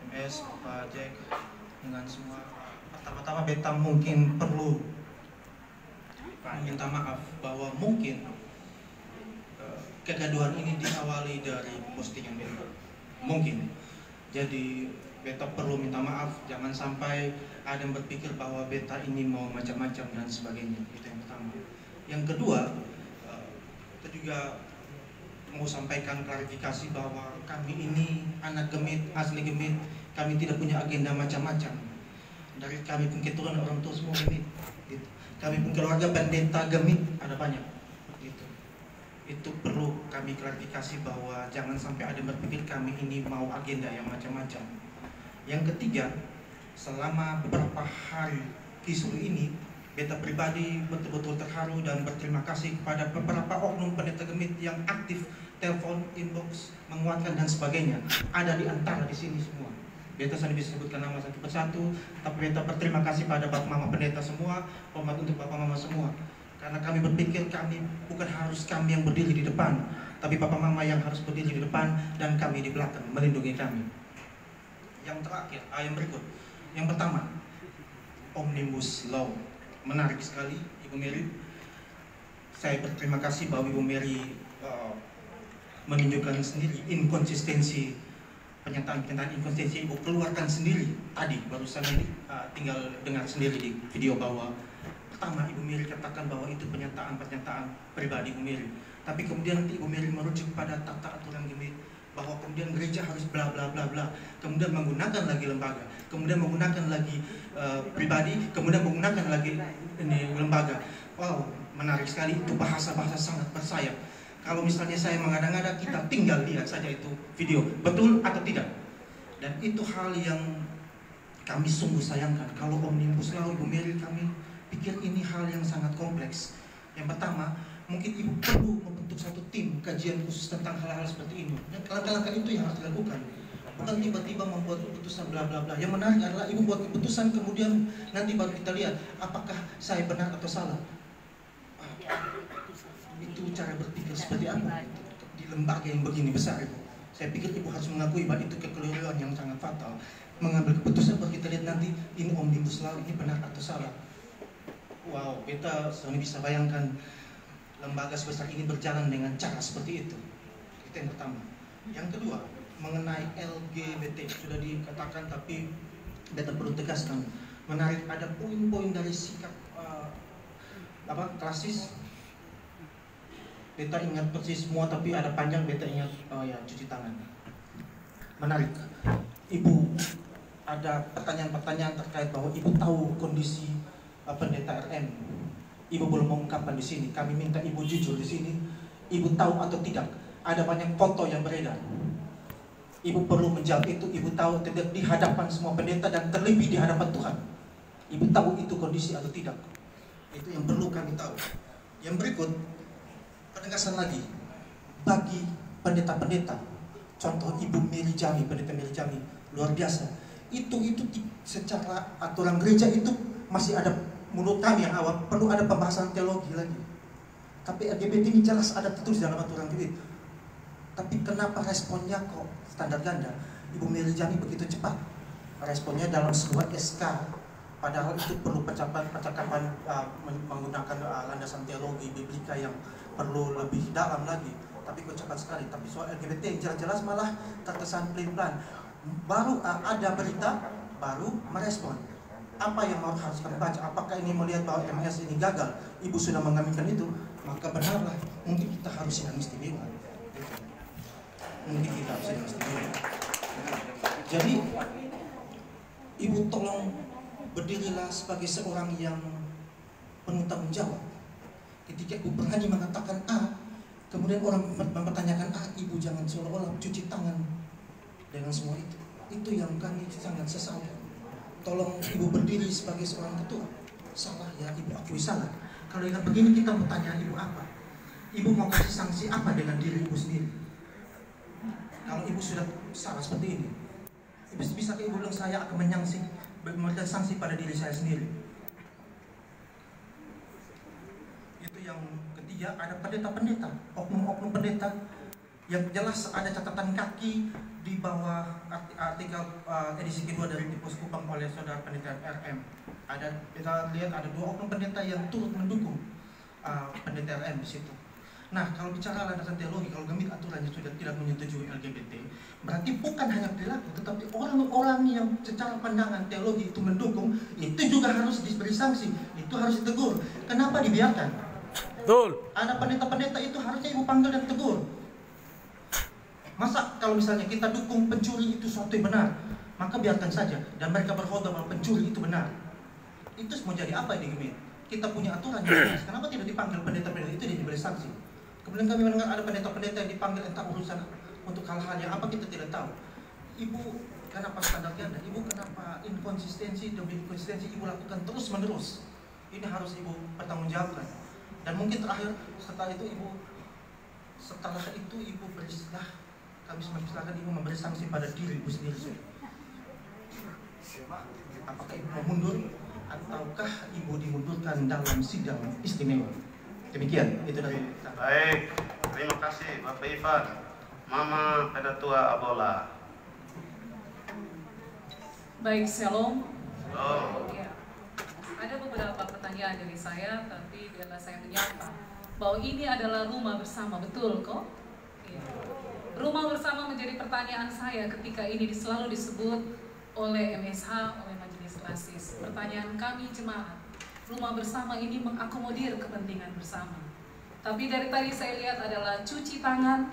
MS, Bapak Jack, dengan semua. Pertama-tama beta mungkin perlu minta maaf bahwa mungkin kegaduhan ini diawali dari postingan beta. Mungkin. Jadi beta perlu minta maaf, jangan sampai ada yang berpikir bahwa beta ini mau macam-macam dan sebagainya. Itu yang pertama. Yang kedua, kita juga mau sampaikan klarifikasi bahwa kami ini anak Gemit, asli Gemit. Kami tidak punya agenda macam-macam. Dari kami pun keturunan orang tua semua Gemit. Gitu. Kami pun keluarga pendeta Gemit ada banyak. Gitu. Itu perlu kami klarifikasi bahwa jangan sampai ada yang berpikir kami ini mau agenda yang macam-macam. Yang ketiga, selama beberapa hari kisru ini, beta pribadi betul-betul terharu dan berterima kasih kepada beberapa oknum pendeta Gemit yang aktif telepon, inbox, menguatkan dan sebagainya. Ada di antara di sini semua. Beta saya bisa sebutkan nama satu persatu, tapi beta berterima kasih pada Bapak Mama pendeta semua, hormat untuk Bapak Mama semua. Karena kami berpikir kami bukan harus kami yang berdiri di depan, tapi Bapak Mama yang harus berdiri di depan dan kami di belakang melindungi kami. Yang terakhir, yang berikut. Yang pertama, Omnibus Law. Menarik sekali, Ibu Mary. Saya berterima kasih bahwa Ibu Mary menunjukkan sendiri inkonsistensi, pernyataan inkonsistensi Ibu keluarkan sendiri tadi barusan ini, tinggal dengar sendiri di video bahwa pertama Ibu Mary katakan bahwa itu pernyataan pribadi Ibu Mary, tapi kemudian Ibu Mary merujuk pada tata aturan Gemit bahwa kemudian gereja harus bla bla bla bla, kemudian menggunakan lagi lembaga, kemudian menggunakan lagi pribadi, kemudian menggunakan lagi ini lembaga. Wow, menarik sekali, itu bahasa-bahasa sangat bersayap. Kalau misalnya saya mengada-ngada, kita tinggal lihat saja itu video, betul atau tidak. Dan itu hal yang kami sungguh sayangkan. Kalau Omnibus Law, Ibu Mary, kami pikir ini hal yang sangat kompleks. Yang pertama, mungkin Ibu perlu membentuk satu tim kajian khusus tentang hal-hal seperti ini. Dan langkah-langkah itu yang harus dilakukan. Bukan tiba-tiba membuat keputusan bla bla bla. Yang menarik adalah Ibu buat keputusan, kemudian nanti baru kita lihat apakah saya benar atau salah. Itu cara berpikir seperti apa di lembaga yang begini besar Ibu. Saya pikir Ibu harus mengakui bahwa itu kekeliruan yang sangat fatal. Mengambil keputusan baru kita lihat nanti ini Omnibus Law ini benar atau salah. Wow, kita sebenarnya bisa bayangkan lembaga sebesar ini berjalan dengan cara seperti itu. Itu yang pertama. Yang kedua, mengenai LGBT sudah dikatakan, tapi beta perlu tegaskan. Menarik, ada poin-poin dari sikap klasis. Beta ingat persis semua, tapi ada panjang beta ingat. Oh ya, cuci tangan. Menarik. Ibu ada pertanyaan-pertanyaan terkait bahwa Ibu tahu kondisi pendeta RM. Ibu belum mengungkapkan di sini. Kami minta Ibu jujur di sini. Ibu tahu atau tidak? Ada banyak foto yang beredar. Ibu perlu menjawab itu. Ibu tahu tidak di hadapan semua pendeta dan terlebih di hadapan Tuhan. Ibu tahu itu kondisi atau tidak? Itu yang perlu kami tahu. Yang berikut, penegasan lagi bagi pendeta-pendeta. Contoh Ibu Mary Jami, pendeta Mary Jami, luar biasa. Itu secara aturan gereja itu masih ada menurut kami yang awam perlu ada pembahasan teologi lagi. Tapi LGBT ini jelas ada tertulis dalam aturan Gemit. Tapi kenapa responnya kok standar ganda? Ibu Mary Jani begitu cepat. Responnya dalam sebuah SK. Padahal itu perlu percakapan menggunakan landasan teologi biblika yang perlu lebih dalam lagi. Tapi kok cepat sekali. Tapi soal LGBT yang jelas-jelas malah terkesan pelin-pelan. Baru ada berita, baru merespon. Apa yang harus kami baca? Apakah ini melihat bahwa MS ini gagal? Ibu sudah mengaminkan itu, maka benarlah mungkin kita harus sidang istimewa. Mungkin kita harus sidang istimewa. Jadi ibu tolong berdirilah sebagai seorang yang penuh tanggung jawab. Ketika ibu berani mengatakan A, kemudian orang mempertanyakan A, ibu jangan seolah-olah cuci tangan dengan semua itu. Itu yang kami sangat sesalkan. Tolong ibu berdiri sebagai seorang ketua. Salah ya, ibu akui salah. Kalau ingat begini kita mau tanya ibu apa? Ibu mau kasih sanksi apa dengan diri ibu sendiri? Kalau ibu sudah salah seperti ini, bisa ibu bilang saya akan memberikan sanksi pada diri saya sendiri. Itu yang ketiga, ada pendeta-pendeta, oknum-oknum pendeta yang jelas ada catatan kaki di bawah artikel edisi kedua dari Tipus Kupang oleh saudara pendeta RM. Kita lihat ada 2 oknum pendeta yang turut mendukung pendeta RM di situ. Nah, kalau bicara landasan teologi, kalau Gemit aturannya sudah tidak menyetujui LGBT, berarti bukan hanya perilaku, tetapi orang-orang yang secara pandangan teologi itu mendukung, itu juga harus diberi sanksi, itu harus ditegur. Kenapa dibiarkan? Betul. Ada pendeta-pendeta itu harusnya ibu panggil dan tegur. Masa kalau misalnya kita dukung pencuri itu suatu yang benar, maka biarkan saja dan mereka berkhotbah bahwa pencuri itu benar. Itu mau jadi apa di Gemit? Kita punya aturan yang jelas. Kenapa tidak dipanggil pendeta-pendeta itu dan diberi sanksi? Kemudian kami mendengar ada pendeta-pendeta yang dipanggil entah urusan untuk hal-hal yang apa kita tidak tahu. Ibu kenapa standar ganda? Ibu kenapa inkonsistensi demi inkonsistensi ibu lakukan terus-menerus? Ini harus ibu pertanggungjawabkan. Dan mungkin terakhir setelah itu ibu beristilah. Kami mempersilahkan ibu memberi sanksi pada diri ibu sendiri. Apakah ibu mau mundur ataukah ibu dimundurkan dalam sidang istimewa? Demikian, itu dari kita. Baik, terima kasih Bapak Ivan. Mama Pedatua Abola. Baik, Shalom. Shalom. Ya. Ada beberapa pertanyaan dari saya, tapi biarlah saya menyapa bahwa ini adalah rumah bersama, betul kok? Ya. Rumah bersama menjadi pertanyaan saya ketika ini selalu disebut oleh MSH, oleh Majelis Klasis. Pertanyaan kami jemaat, rumah bersama ini mengakomodir kepentingan bersama. Tapi dari tadi saya lihat adalah cuci tangan,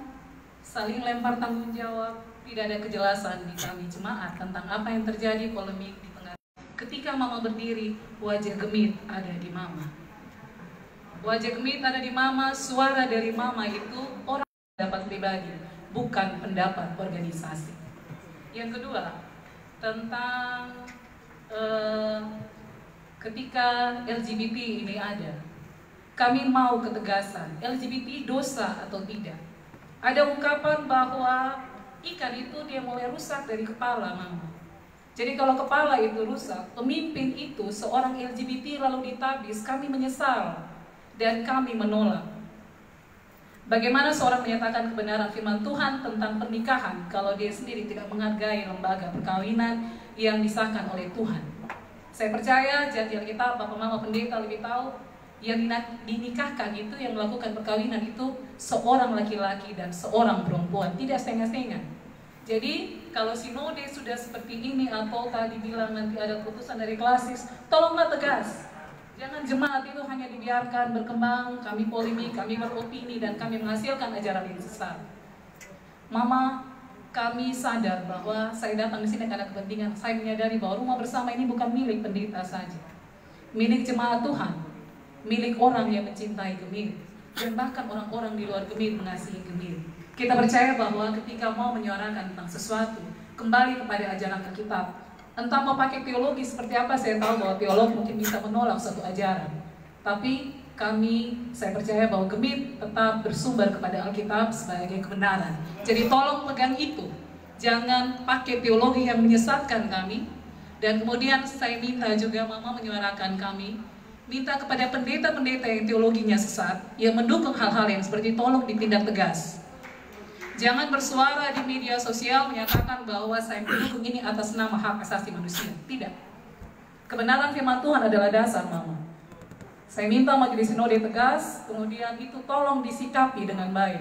saling lempar tanggung jawab, tidak ada kejelasan di kami jemaat tentang apa yang terjadi polemik di tengah. Ketika Mama berdiri, wajah Gemit ada di Mama. Wajah Gemit ada di Mama, suara dari Mama itu orang pendapat pribadi, bukan pendapat organisasi. Yang kedua, tentang ketika LGBT ini ada, kami mau ketegasan, LGBT dosa atau tidak. Ada ungkapan bahwa ikan itu dia mulai rusak dari kepala, Mama. Jadi kalau kepala itu rusak, pemimpin itu seorang LGBT lalu ditabis, kami menyesal dan kami menolak. Bagaimana seorang menyatakan kebenaran firman Tuhan tentang pernikahan kalau dia sendiri tidak menghargai lembaga perkawinan yang disahkan oleh Tuhan? Saya percaya jati Alkitab, Bapak Mama Pendeta lebih tahu, yang dinikahkan itu, yang melakukan perkawinan itu seorang laki-laki dan seorang perempuan, tidak setengah-setengah. Jadi kalau sinode sudah seperti ini atau tadi bilang nanti ada putusan dari Klasis, tolonglah tegas. Jangan jemaat itu hanya dibiarkan berkembang, kami polemik, kami beropini, dan kami menghasilkan ajaran yang sesat. Mama, kami sadar bahwa saya datang di sini karena kepentingan. Saya menyadari bahwa rumah bersama ini bukan milik pendeta saja, milik jemaat Tuhan, milik orang yang mencintai Gemit, dan bahkan orang-orang di luar Gemit mengasihi Gemit. Kita percaya bahwa ketika mau menyuarakan tentang sesuatu, kembali kepada ajaran Alkitab. Entah mau pakai teologi seperti apa, saya tahu bahwa teolog mungkin bisa menolak suatu ajaran. Tapi saya percaya bahwa Gemit tetap bersumber kepada Alkitab sebagai kebenaran. Jadi tolong pegang itu. Jangan pakai teologi yang menyesatkan kami. Dan kemudian saya minta juga Mama menyuarakan kami, minta kepada pendeta-pendeta yang teologinya sesat, yang mendukung hal-hal yang seperti tolong ditindak tegas. Jangan bersuara di media sosial menyatakan bahwa saya mendukung ini atas nama hak asasi manusia. Tidak. Kebenaran firman Tuhan adalah dasar, Mama. Saya minta majelis sinode tegas, kemudian itu tolong disikapi dengan baik.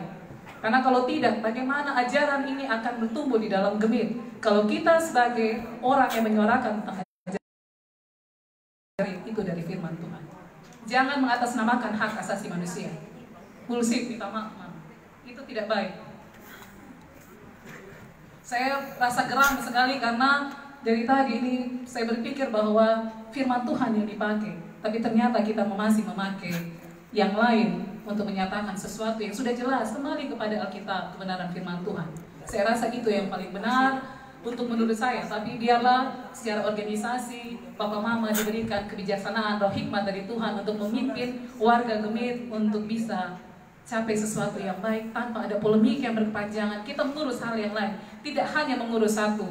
Karena kalau tidak, bagaimana ajaran ini akan bertumbuh di dalam Gemit? Kalau kita sebagai orang yang menyuarakan tentang ajaran itu dari firman Tuhan. Jangan mengatasnamakan hak asasi manusia. Bullshit, minta maaf, Mama. Itu tidak baik. Saya rasa geram sekali karena dari tadi ini saya berpikir bahwa firman Tuhan yang dipakai, tapi ternyata kita masih memakai yang lain untuk menyatakan sesuatu yang sudah jelas kembali kepada Alkitab, kebenaran firman Tuhan. Saya rasa itu yang paling benar untuk menurut saya, tapi biarlah secara organisasi Papa Mama diberikan kebijaksanaan, roh hikmat dari Tuhan untuk memimpin warga Gemit untuk bisa capai sesuatu yang baik tanpa ada polemik yang berkepanjangan. Kita mengurus hal yang lain, tidak hanya mengurus satu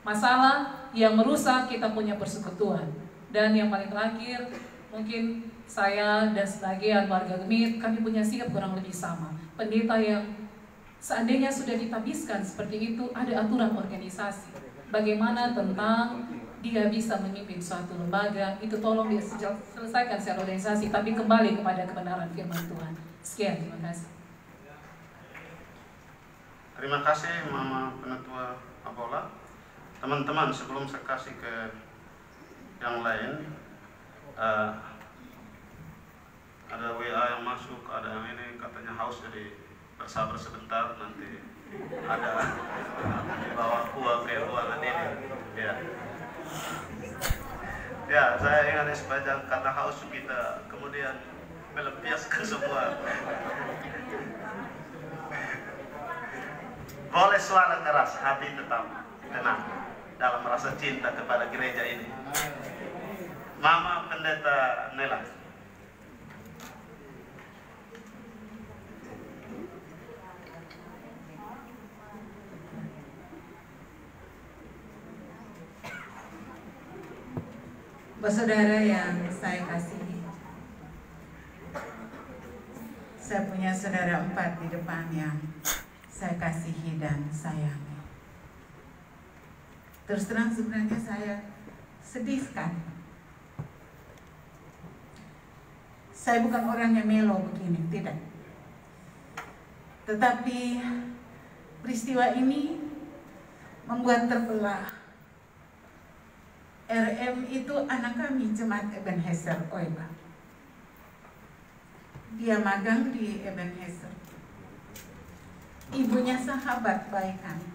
masalah yang merusak kita punya persekutuan. Dan yang paling terakhir, mungkin saya dan sebagian warga Gemit, kami punya sikap kurang lebih sama. Pendeta yang seandainya sudah ditabiskan seperti itu, ada aturan organisasi. Bagaimana tentang dia bisa memimpin suatu lembaga, itu tolong diselesaikan secara organisasi, tapi kembali kepada kebenaran firman Tuhan. Sekian, terima kasih. Terima kasih Mama Penatua Abola. Teman-teman, sebelum saya kasih ke yang lain, ada WA yang masuk, ada yang ini katanya haus, jadi bersabar sebentar, nanti ada bawa kuah ke ruangan ini. Ya, saya ingat sepanjang karena haus kita kemudian melampiaskan semua. Boleh suara keras, hati tetap tenang dalam rasa cinta kepada gereja ini. Mama Pendeta Nela. Saudara yang saya kasihi, saya punya saudara 4 di depan yang saya kasihi dan sayangi. Terus terang sebenarnya saya sedih sekali. Saya bukan orang yang melo begini, tidak. Tetapi peristiwa ini membuat terbelah. RM itu anak kami, Jemaat Ebenezer Oiba. Dia magang di Ebenezer. Ibunya sahabat baik kami.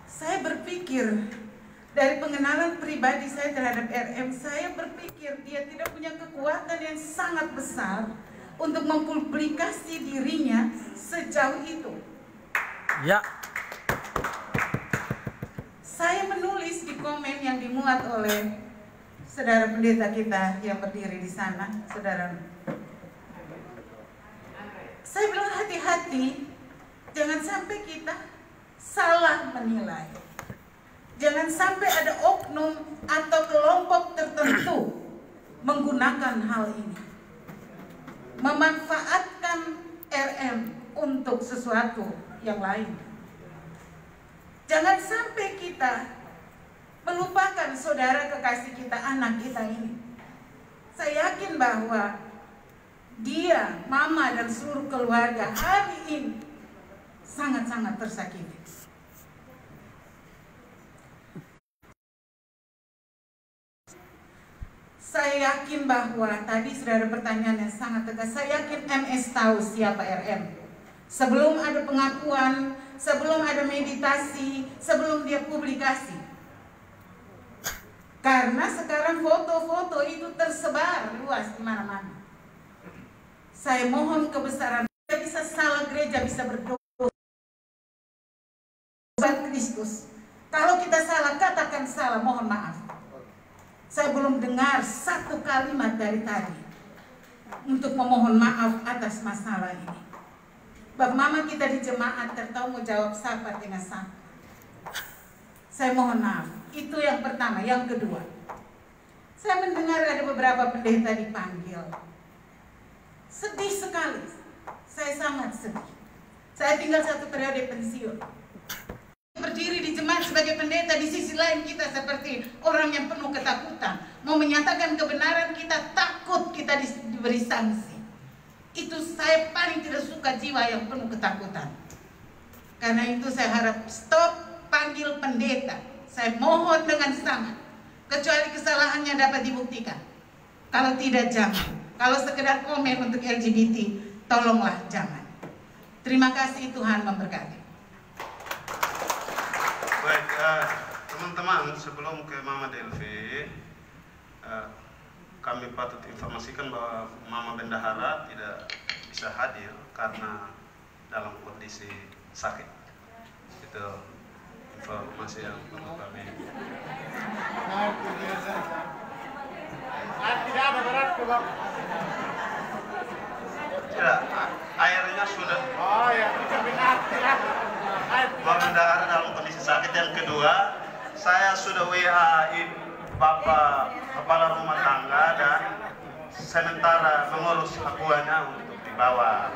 Saya berpikir, dari pengenalan pribadi saya terhadap RM, saya berpikir dia tidak punya kekuatan yang sangat besar untuk mempublikasi dirinya sejauh itu. Ya. Saya menulis di komen yang dimuat oleh saudara pendeta kita yang berdiri di sana, saudara. Saya bilang hati-hati, jangan sampai kita salah menilai. Jangan sampai ada oknum atau kelompok tertentu menggunakan hal ini, memanfaatkan RM untuk sesuatu yang lain. Jangan sampai kita melupakan saudara kekasih kita, anak kita ini. Saya yakin bahwa dia, mama dan seluruh keluarga hari ini sangat-sangat tersakiti. Saya yakin bahwa tadi saudara pertanyaan yang sangat tegas. Saya yakin MS tahu siapa RM. Sebelum ada pengakuan, sebelum ada meditasi, sebelum dia publikasi. Karena sekarang foto-foto itu tersebar luas di mana-mana. Saya mohon kebesaran, kita bisa salah, gereja bisa berdoa. Kristus. Kalau kita salah, katakan salah, mohon maaf. Saya belum dengar satu kalimat dari tadi untuk memohon maaf atas masalah ini. Bapak Mama kita di jemaat tertahu mau jawab sapa dengan sapa. Saya mohon maaf. Itu yang pertama. Yang kedua, Saya mendengar ada beberapa pendeta dipanggil. Sedih sekali. Saya sangat sedih. Saya tinggal 1 periode pensiun. Berdiri di jemaat sebagai pendeta, di sisi lain kita seperti orang yang penuh ketakutan. Mau menyatakan kebenaran, kita takut kita diberi sanksi. Itu saya paling tidak suka, jiwa yang penuh ketakutan. Karena itu saya harap stop panggil pendeta. Saya mohon dengan sangat, kecuali kesalahannya dapat dibuktikan. Kalau tidak, jangan. Kalau sekedar komen untuk LGBT, tolonglah jangan. Terima kasih, Tuhan memberkati. Baik, teman-teman, sebelum ke Mama Delvi, kami patut informasikan bahwa Mama Bendahara tidak bisa hadir karena dalam kondisi sakit. Itu informasi yang perlu kami. Tidak ada berat, Bang. Tidak, airnya sudah. Oh ya, tidak. Mama Bendahara dalam kondisi sakit. Yang kedua, saya sudah WA Bapak Kepala Rumah Tangga dan sementara mengurus akuannya untuk dibawa.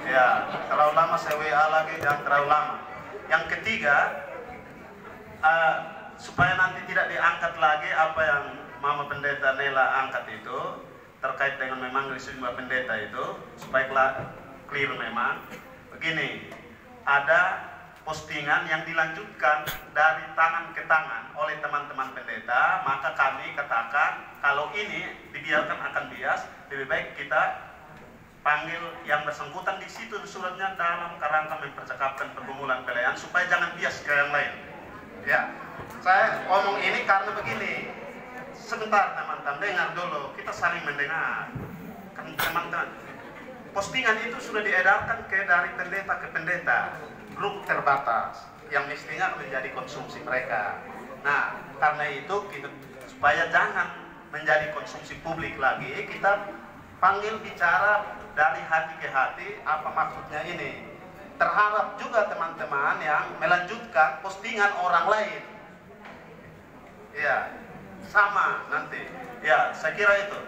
Ya, terlalu lama saya WA lagi, jangan terlalu lama. Yang ketiga, supaya nanti tidak diangkat lagi apa yang Mama Pendeta Nela angkat itu terkait dengan memanggil sejumlah pendeta itu, supaya clear memang. Begini, ada postingan yang dilanjutkan dari tangan ke tangan oleh teman-teman pendeta, maka kami katakan kalau ini dibiarkan akan bias, lebih baik kita panggil yang bersangkutan di situ suratnya dalam kerangka mempercakapkan pergumulan pelayan supaya jangan bias ke yang lain. Ya, saya ngomong ini karena begini. Sebentar teman-teman, dengar dulu, kita saling mendengar. Kan teman-teman, postingan itu sudah diedarkan dari pendeta ke pendeta, grup terbatas yang mestinya menjadi konsumsi mereka. Nah, karena itu kita, supaya jangan menjadi konsumsi publik lagi, kita panggil bicara dari hati ke hati, apa maksudnya ini. Terharap juga teman-teman yang melanjutkan postingan orang lain. Ya, sama nanti. Ya, saya kira itu.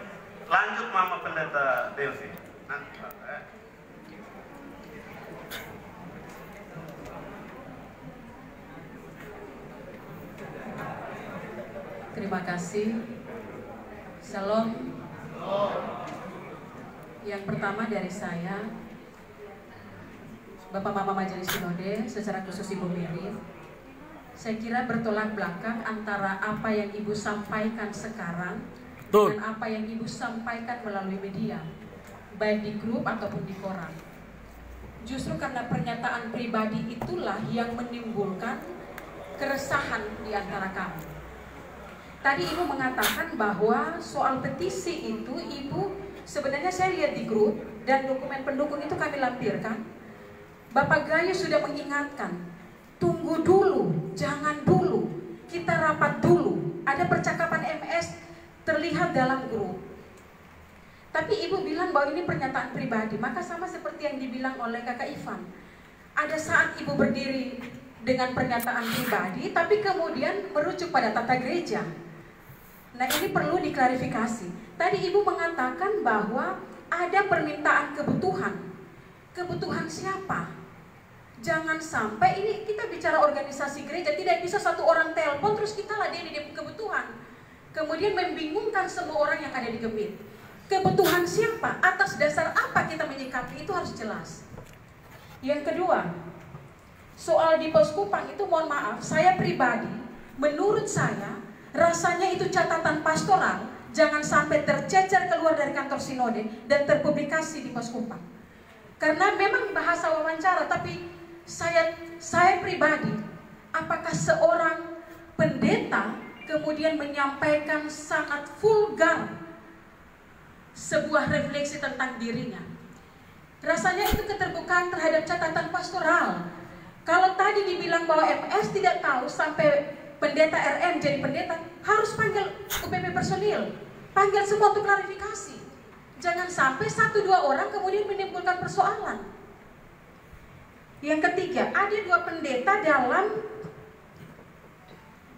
Lanjut Mama Pendeta Delvi. Nanti Pak. Terima kasih. Shalom. Yang pertama dari saya, Bapak Mama Majelis Sinode, secara khusus Ibu Mary, saya kira bertolak belakang antara apa yang Ibu sampaikan sekarang dan apa yang Ibu sampaikan melalui media, baik di grup ataupun di koran. Justru karena pernyataan pribadi itulah yang menimbulkan keresahan di antara kami. Tadi Ibu mengatakan bahwa soal petisi itu Ibu, sebenarnya saya lihat di grup dan dokumen pendukung itu kami lampirkan, Bapak Gayus sudah mengingatkan, tunggu dulu, jangan dulu, kita rapat dulu. Ada percakapan MS terlihat dalam grup. Tapi Ibu bilang bahwa ini pernyataan pribadi, maka sama seperti yang dibilang oleh Kakak Ivan. Ada saat Ibu berdiri dengan pernyataan pribadi, tapi kemudian merujuk pada tata gereja. Nah, ini perlu diklarifikasi. Tadi Ibu mengatakan bahwa ada permintaan kebutuhan. Kebutuhan siapa? Jangan sampai ini kita bicara organisasi gereja, tidak bisa satu orang telepon terus kita ladeni kebutuhan. Kemudian membingungkan semua orang yang ada di Gemit. Kebutuhan siapa? Atas dasar apa kita menyikapi itu harus jelas. Yang kedua, soal di Pos Kupang itu mohon maaf, saya pribadi, menurut saya, rasanya itu catatan pastoral, jangan sampai tercecer keluar dari kantor sinode dan terpublikasi di Pos Kupang. Karena memang bahasa wawancara, tapi saya pribadi, apakah seorang pendeta kemudian menyampaikan sangat vulgar sebuah refleksi tentang dirinya? Rasanya itu keterbukaan terhadap catatan pastoral. Kalau tadi dibilang bahwa MS tidak tahu sampai pendeta RM jadi pendeta, harus panggil UPP personil, panggil semua untuk klarifikasi. Jangan sampai 1-2 orang kemudian menimbulkan persoalan. Yang ketiga, ada 2 pendeta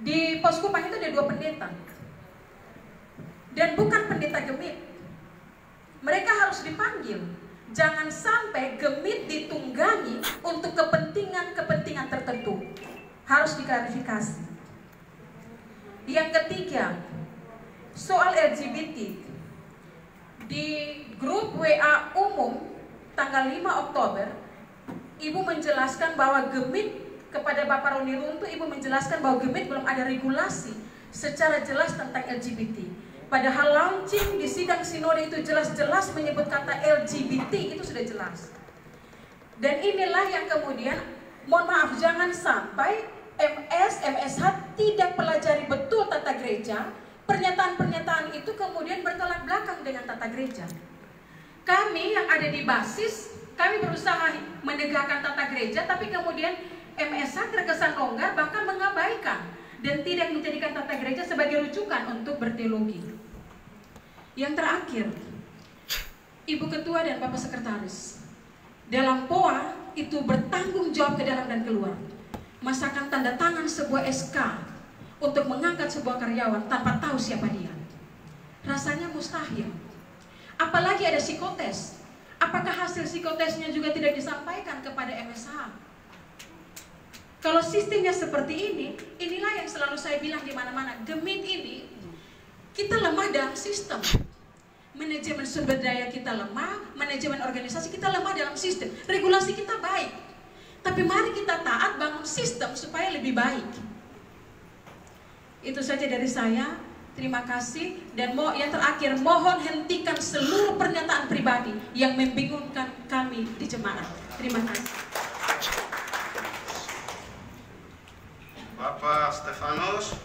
di Pos Kupang itu ada 2 pendeta. Dan bukan pendeta gemit. Mereka harus dipanggil. Jangan sampai gemit ditunggangi untuk kepentingan-kepentingan tertentu. Harus diklarifikasi. Yang ketiga, soal LGBT. Di grup WA umum tanggal 5 Oktober, Ibu menjelaskan bahwa gemit kepada Bapak Roni Runtuh, Ibu menjelaskan bahwa gemit belum ada regulasi secara jelas tentang LGBT. Padahal launching di sidang sinode itu jelas-jelas menyebut kata LGBT, itu sudah jelas. Dan inilah yang kemudian, mohon maaf, jangan sampai MSH tidak pelajari betul tata gereja, pernyataan-pernyataan itu kemudian bertolak belakang dengan tata gereja. Kami yang ada di basis, kami berusaha menegakkan tata gereja, tapi kemudian MSH terkesan longgar, bahkan mengabaikan dan tidak menjadikan tata gereja sebagai rujukan untuk berteologi. Yang terakhir, Ibu Ketua dan Bapak Sekretaris, dalam POA itu bertanggung jawab ke dalam dan keluar. Masakan tanda tangan sebuah SK untuk mengangkat sebuah karyawan tanpa tahu siapa dia. Rasanya mustahil. Apalagi ada psikotes. Apakah hasil psikotesnya juga tidak disampaikan kepada MSH? Kalau sistemnya seperti ini, inilah yang selalu saya bilang di mana-mana. Gemit ini, kita lemah dalam sistem. Manajemen sumber daya kita lemah, manajemen organisasi kita lemah dalam sistem. Regulasi kita baik. Tapi mari kita taat bangun sistem supaya lebih baik. Itu saja dari saya. Terima kasih. Dan yang terakhir, mohon hentikan seluruh pernyataan pribadi yang membingungkan kami di jemaat. Terima kasih. Bapak Stefanus.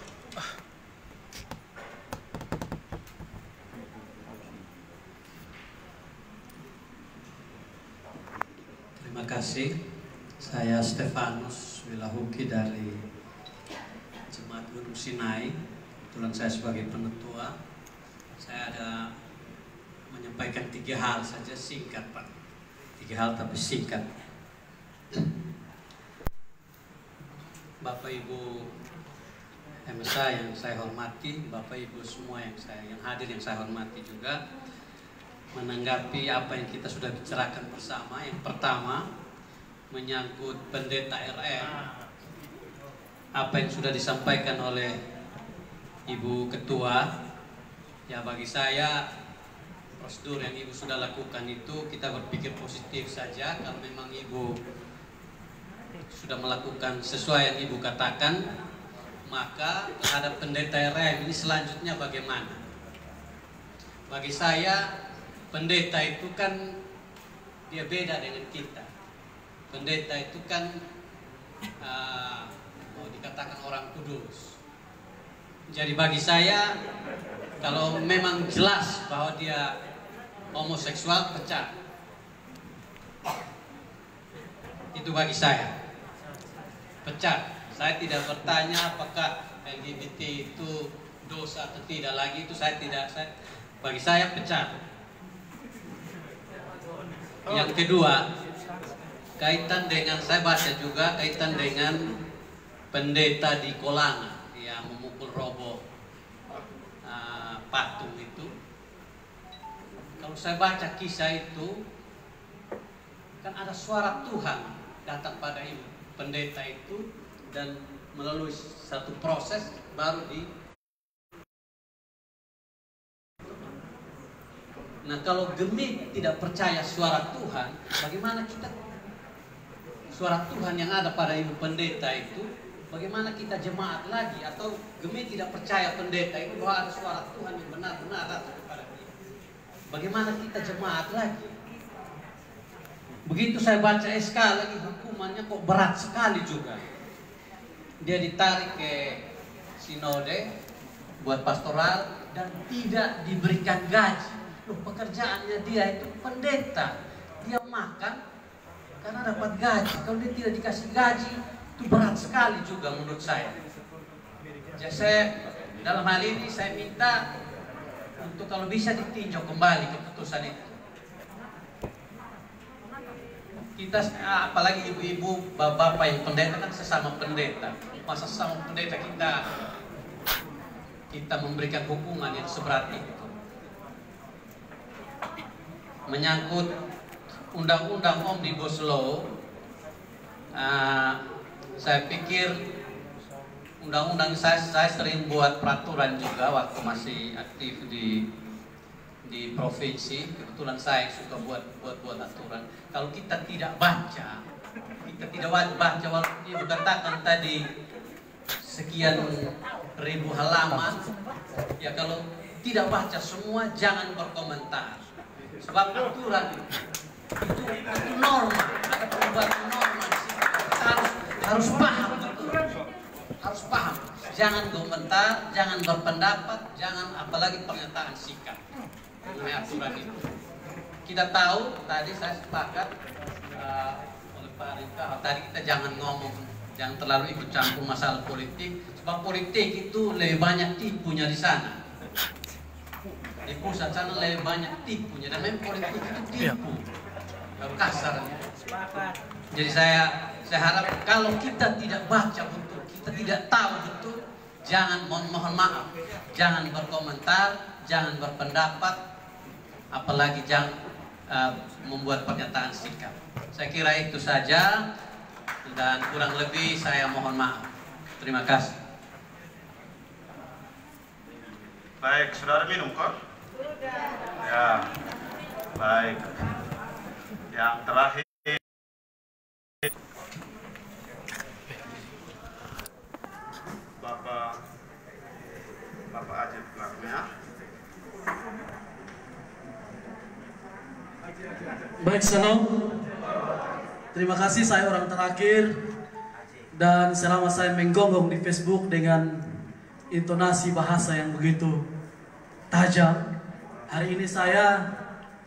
Terima kasih. Saya Stefanus Wilahuki dari Jemaat Gunung Sinai. Kebetulan saya sebagai penetua. Saya ada menyampaikan 3 hal saja, singkat Pak. 3 hal tapi singkat. Bapak Ibu MSH yang saya hormati, Bapak Ibu semua yang hadir yang saya hormati juga, menanggapi apa yang kita sudah bicarakan bersama. Yang pertama menyangkut pendeta RM, apa yang sudah disampaikan oleh Ibu Ketua, ya bagi saya prosedur yang Ibu sudah lakukan itu kita berpikir positif saja. Kalau memang Ibu sudah melakukan sesuai yang Ibu katakan, maka terhadap pendeta RM ini selanjutnya bagaimana? Bagi saya pendeta itu kan dia beda dengan kita. Pendeta itu kan mau dikatakan orang kudus. Jadi bagi saya, kalau memang jelas bahwa dia homoseksual, pecat. Itu bagi saya, pecat. Saya tidak bertanya apakah LGBT itu dosa atau tidak lagi, itu saya tidak. Bagi saya pecat. Yang kedua, kaitan dengan, saya baca juga kaitan dengan pendeta di Kolanga yang memukul roboh patung itu. Kalau saya baca kisah itu, kan ada suara Tuhan datang pada ibu pendeta itu, dan melalui satu proses baru di. Nah, kalau gemit tidak percaya suara Tuhan, bagaimana kita suara Tuhan yang ada pada ibu pendeta itu? Bagaimana kita jemaat lagi? Atau gemit tidak percaya pendeta itu bahwa ada suara Tuhan yang benar-benar datang kepada dia? Bagaimana kita jemaat lagi? Begitu saya baca SK lagi, hukumannya kok berat sekali juga. Dia ditarik ke sinode buat pastoral dan tidak diberikan gaji. Loh, pekerjaannya dia itu pendeta, dia makan karena dapat gaji. Kalau dia tidak dikasih gaji, itu berat sekali juga menurut saya. Jadi saya dalam hal ini saya minta untuk kalau bisa ditinjau kembali keputusan itu. Kita apalagi ibu-ibu, bapak-bapak yang pendeta kan sesama pendeta. Masa sesama pendeta kita memberikan hukuman yang seberat itu. Menyangkut undang-undang Omnibus Law, saya pikir undang-undang saya sering buat peraturan juga waktu masih aktif di provinsi. Kebetulan saya suka buat aturan. Kalau kita tidak baca, walaupun dia berkatakan tadi sekian ribu halaman, ya kalau tidak baca semua jangan berkomentar. Sebab aturan itu norma, ada perubahan norma di situ. Harus paham betul. Harus paham. Jangan komentar, jangan berpendapat, jangan apalagi pernyataan sikap mengenai aturan itu. Kita tahu tadi saya sepakat oleh Pak Rika, tadi kita jangan terlalu ikut campur masalah politik, sebab politik itu lebih banyak tipunya di sana. Di pusat sana lebih banyak tipunya, dan memang politik itu tipu, kasarnya. Jadi saya harap kalau kita tidak baca betul, kita tidak tahu betul, jangan, mohon maaf, jangan berkomentar, jangan berpendapat, apalagi jangan membuat pernyataan sikap. Saya kira itu saja, dan kurang lebih saya mohon maaf. Terima kasih. Baik, saudara minum kok? Sudah. Ya, baik. Yang terakhir, Bapak Ajib pelakunya. Baik, salam. Terima kasih, saya orang terakhir. Dan selama saya menggonggong di Facebook dengan intonasi bahasa yang begitu tajam, hari ini saya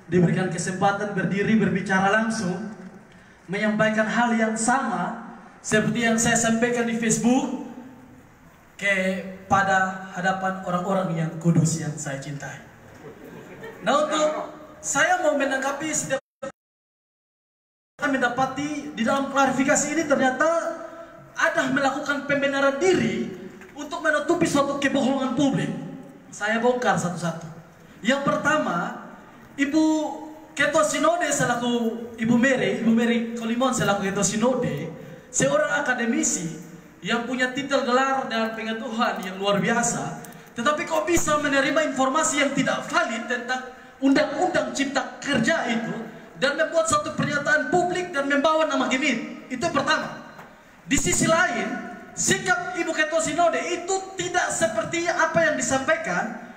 diberikan kesempatan berdiri berbicara langsung, menyampaikan hal yang sama seperti yang saya sampaikan di Facebook kepada hadapan orang-orang yang kudus yang saya cintai. Nah, untuk saya mau menanggapi setiap mendapati di dalam klarifikasi ini ternyata ada melakukan pembenaran diri untuk menutupi suatu kebohongan publik. Saya bongkar satu-satu. Yang pertama, Ibu Ketua Sinode selaku Ibu Mary Kolimon selaku Ketua Sinode, seorang akademisi yang punya titel gelar dan pengetahuan yang luar biasa, tetapi kok bisa menerima informasi yang tidak valid tentang Undang-Undang Cipta Kerja itu dan membuat satu pernyataan publik dan membawa nama Gemit. Itu pertama. Di sisi lain, sikap Ibu Ketua Sinode itu tidak seperti apa yang disampaikan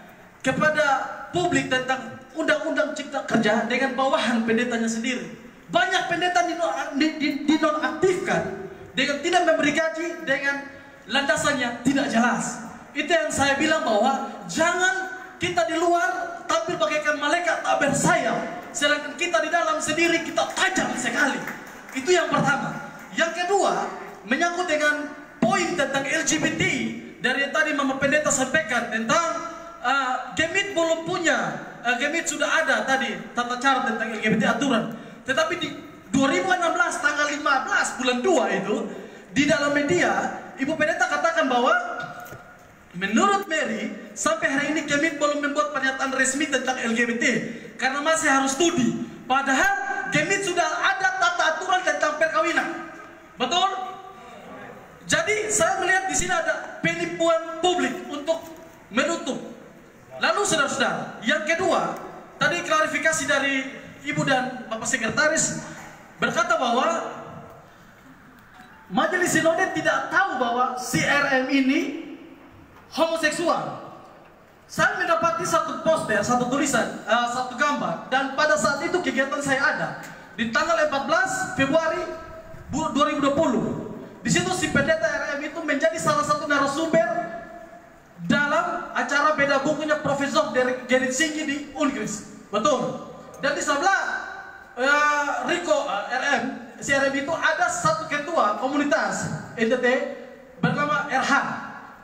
kepada publik tentang Undang-Undang Cipta Kerja dengan bawahan pendetanya sendiri. Banyak pendeta dinonaktifkan dengan tidak memberi gaji, dengan landasannya tidak jelas. Itu yang saya bilang bahwa jangan kita di luar tampil bagaikan malaikat tak bersayap, sedangkan kita di dalam sendiri kita tajam sekali. Itu yang pertama. Yang kedua, menyangkut dengan poin tentang LGBT dari yang tadi Mama Pendeta sampaikan tentang Gemit belum punya, Gemit sudah ada tadi tata cara tentang LGBT aturan, tetapi di 2016 tanggal 15 bulan 2 itu di dalam media Ibu Pendeta katakan bahwa menurut Mary sampai hari ini Gemit belum membuat pernyataan resmi tentang LGBT karena masih harus studi. Padahal Gemit sudah ada tata aturan tentang perkawinan. Betul? Jadi saya melihat di sini ada penipuan publik untuk menutup. Lalu saudara-saudara, yang kedua, tadi klarifikasi dari Ibu dan Bapak Sekretaris berkata bahwa Majelis Sinode tidak tahu bahwa si RM ini homoseksual. Saya mendapati satu poster, satu tulisan, satu gambar, dan pada saat itu kegiatan saya ada di tanggal 14 Februari 2020. Di situ si pendeta RM itu menjadi salah satu narasumber dalam acara beda bukunya Profesor Gerrit Singgi di Unkris. Betul. Dan di sebelah Riko RM, si RM itu ada satu ketua komunitas NTT bernama RH.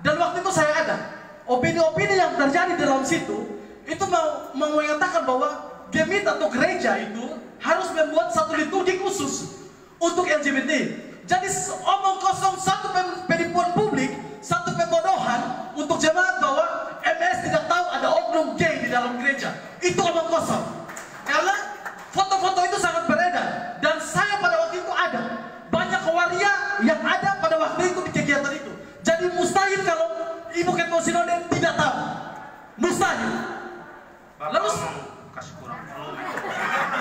Dan waktu itu saya ada. Opini-opini yang terjadi dalam situ itu mau mengatakan bahwa Gemit atau gereja itu harus membuat satu liturgi khusus untuk LGBT. Jadi omong kosong, satu penipuan publik, satu pembodohan untuk jemaat bahwa yang ada pada waktu itu di kegiatan itu. Jadi mustahil kalau Ibu Ketua Sinode tidak tahu. Mustahil. Lalu kasih kurang flow.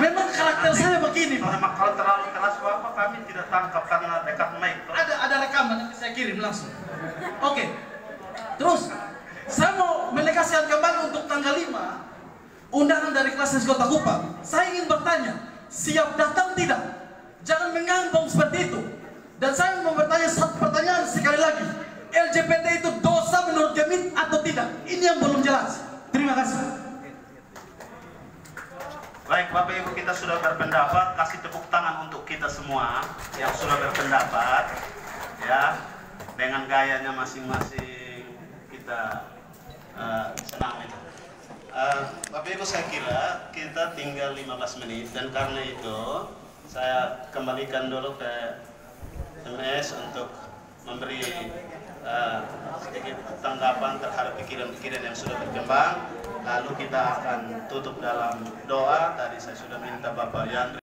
memang karakter saya begini, Pak. Memang kalau terlalu keras Bapak kami tidak tangkap karena dekat mic. Ada rekaman nanti saya kirim langsung. Oke. Terus saya mau menegasikan kembali untuk tanggal 5 undangan dari Klasis Kota Kupang. Saya ingin bertanya, siap datang tidak? Jangan mengambang seperti itu. Dan saya mau bertanya satu pertanyaan sekali lagi. LGBT itu dosa menurut Gemit atau tidak? Ini yang belum jelas. Terima kasih. Baik Bapak Ibu, kita sudah berpendapat, kasih tepuk tangan untuk kita semua yang sudah berpendapat, ya, dengan gayanya masing-masing kita senang itu. Bapak Ibu, saya kira kita tinggal 15 menit dan karena itu saya kembalikan dulu ke MS untuk memberi sedikit tanggapan terhadap pikiran-pikiran yang sudah berkembang. Lalu kita akan tutup dalam doa. Tadi saya sudah minta Bapak Yandri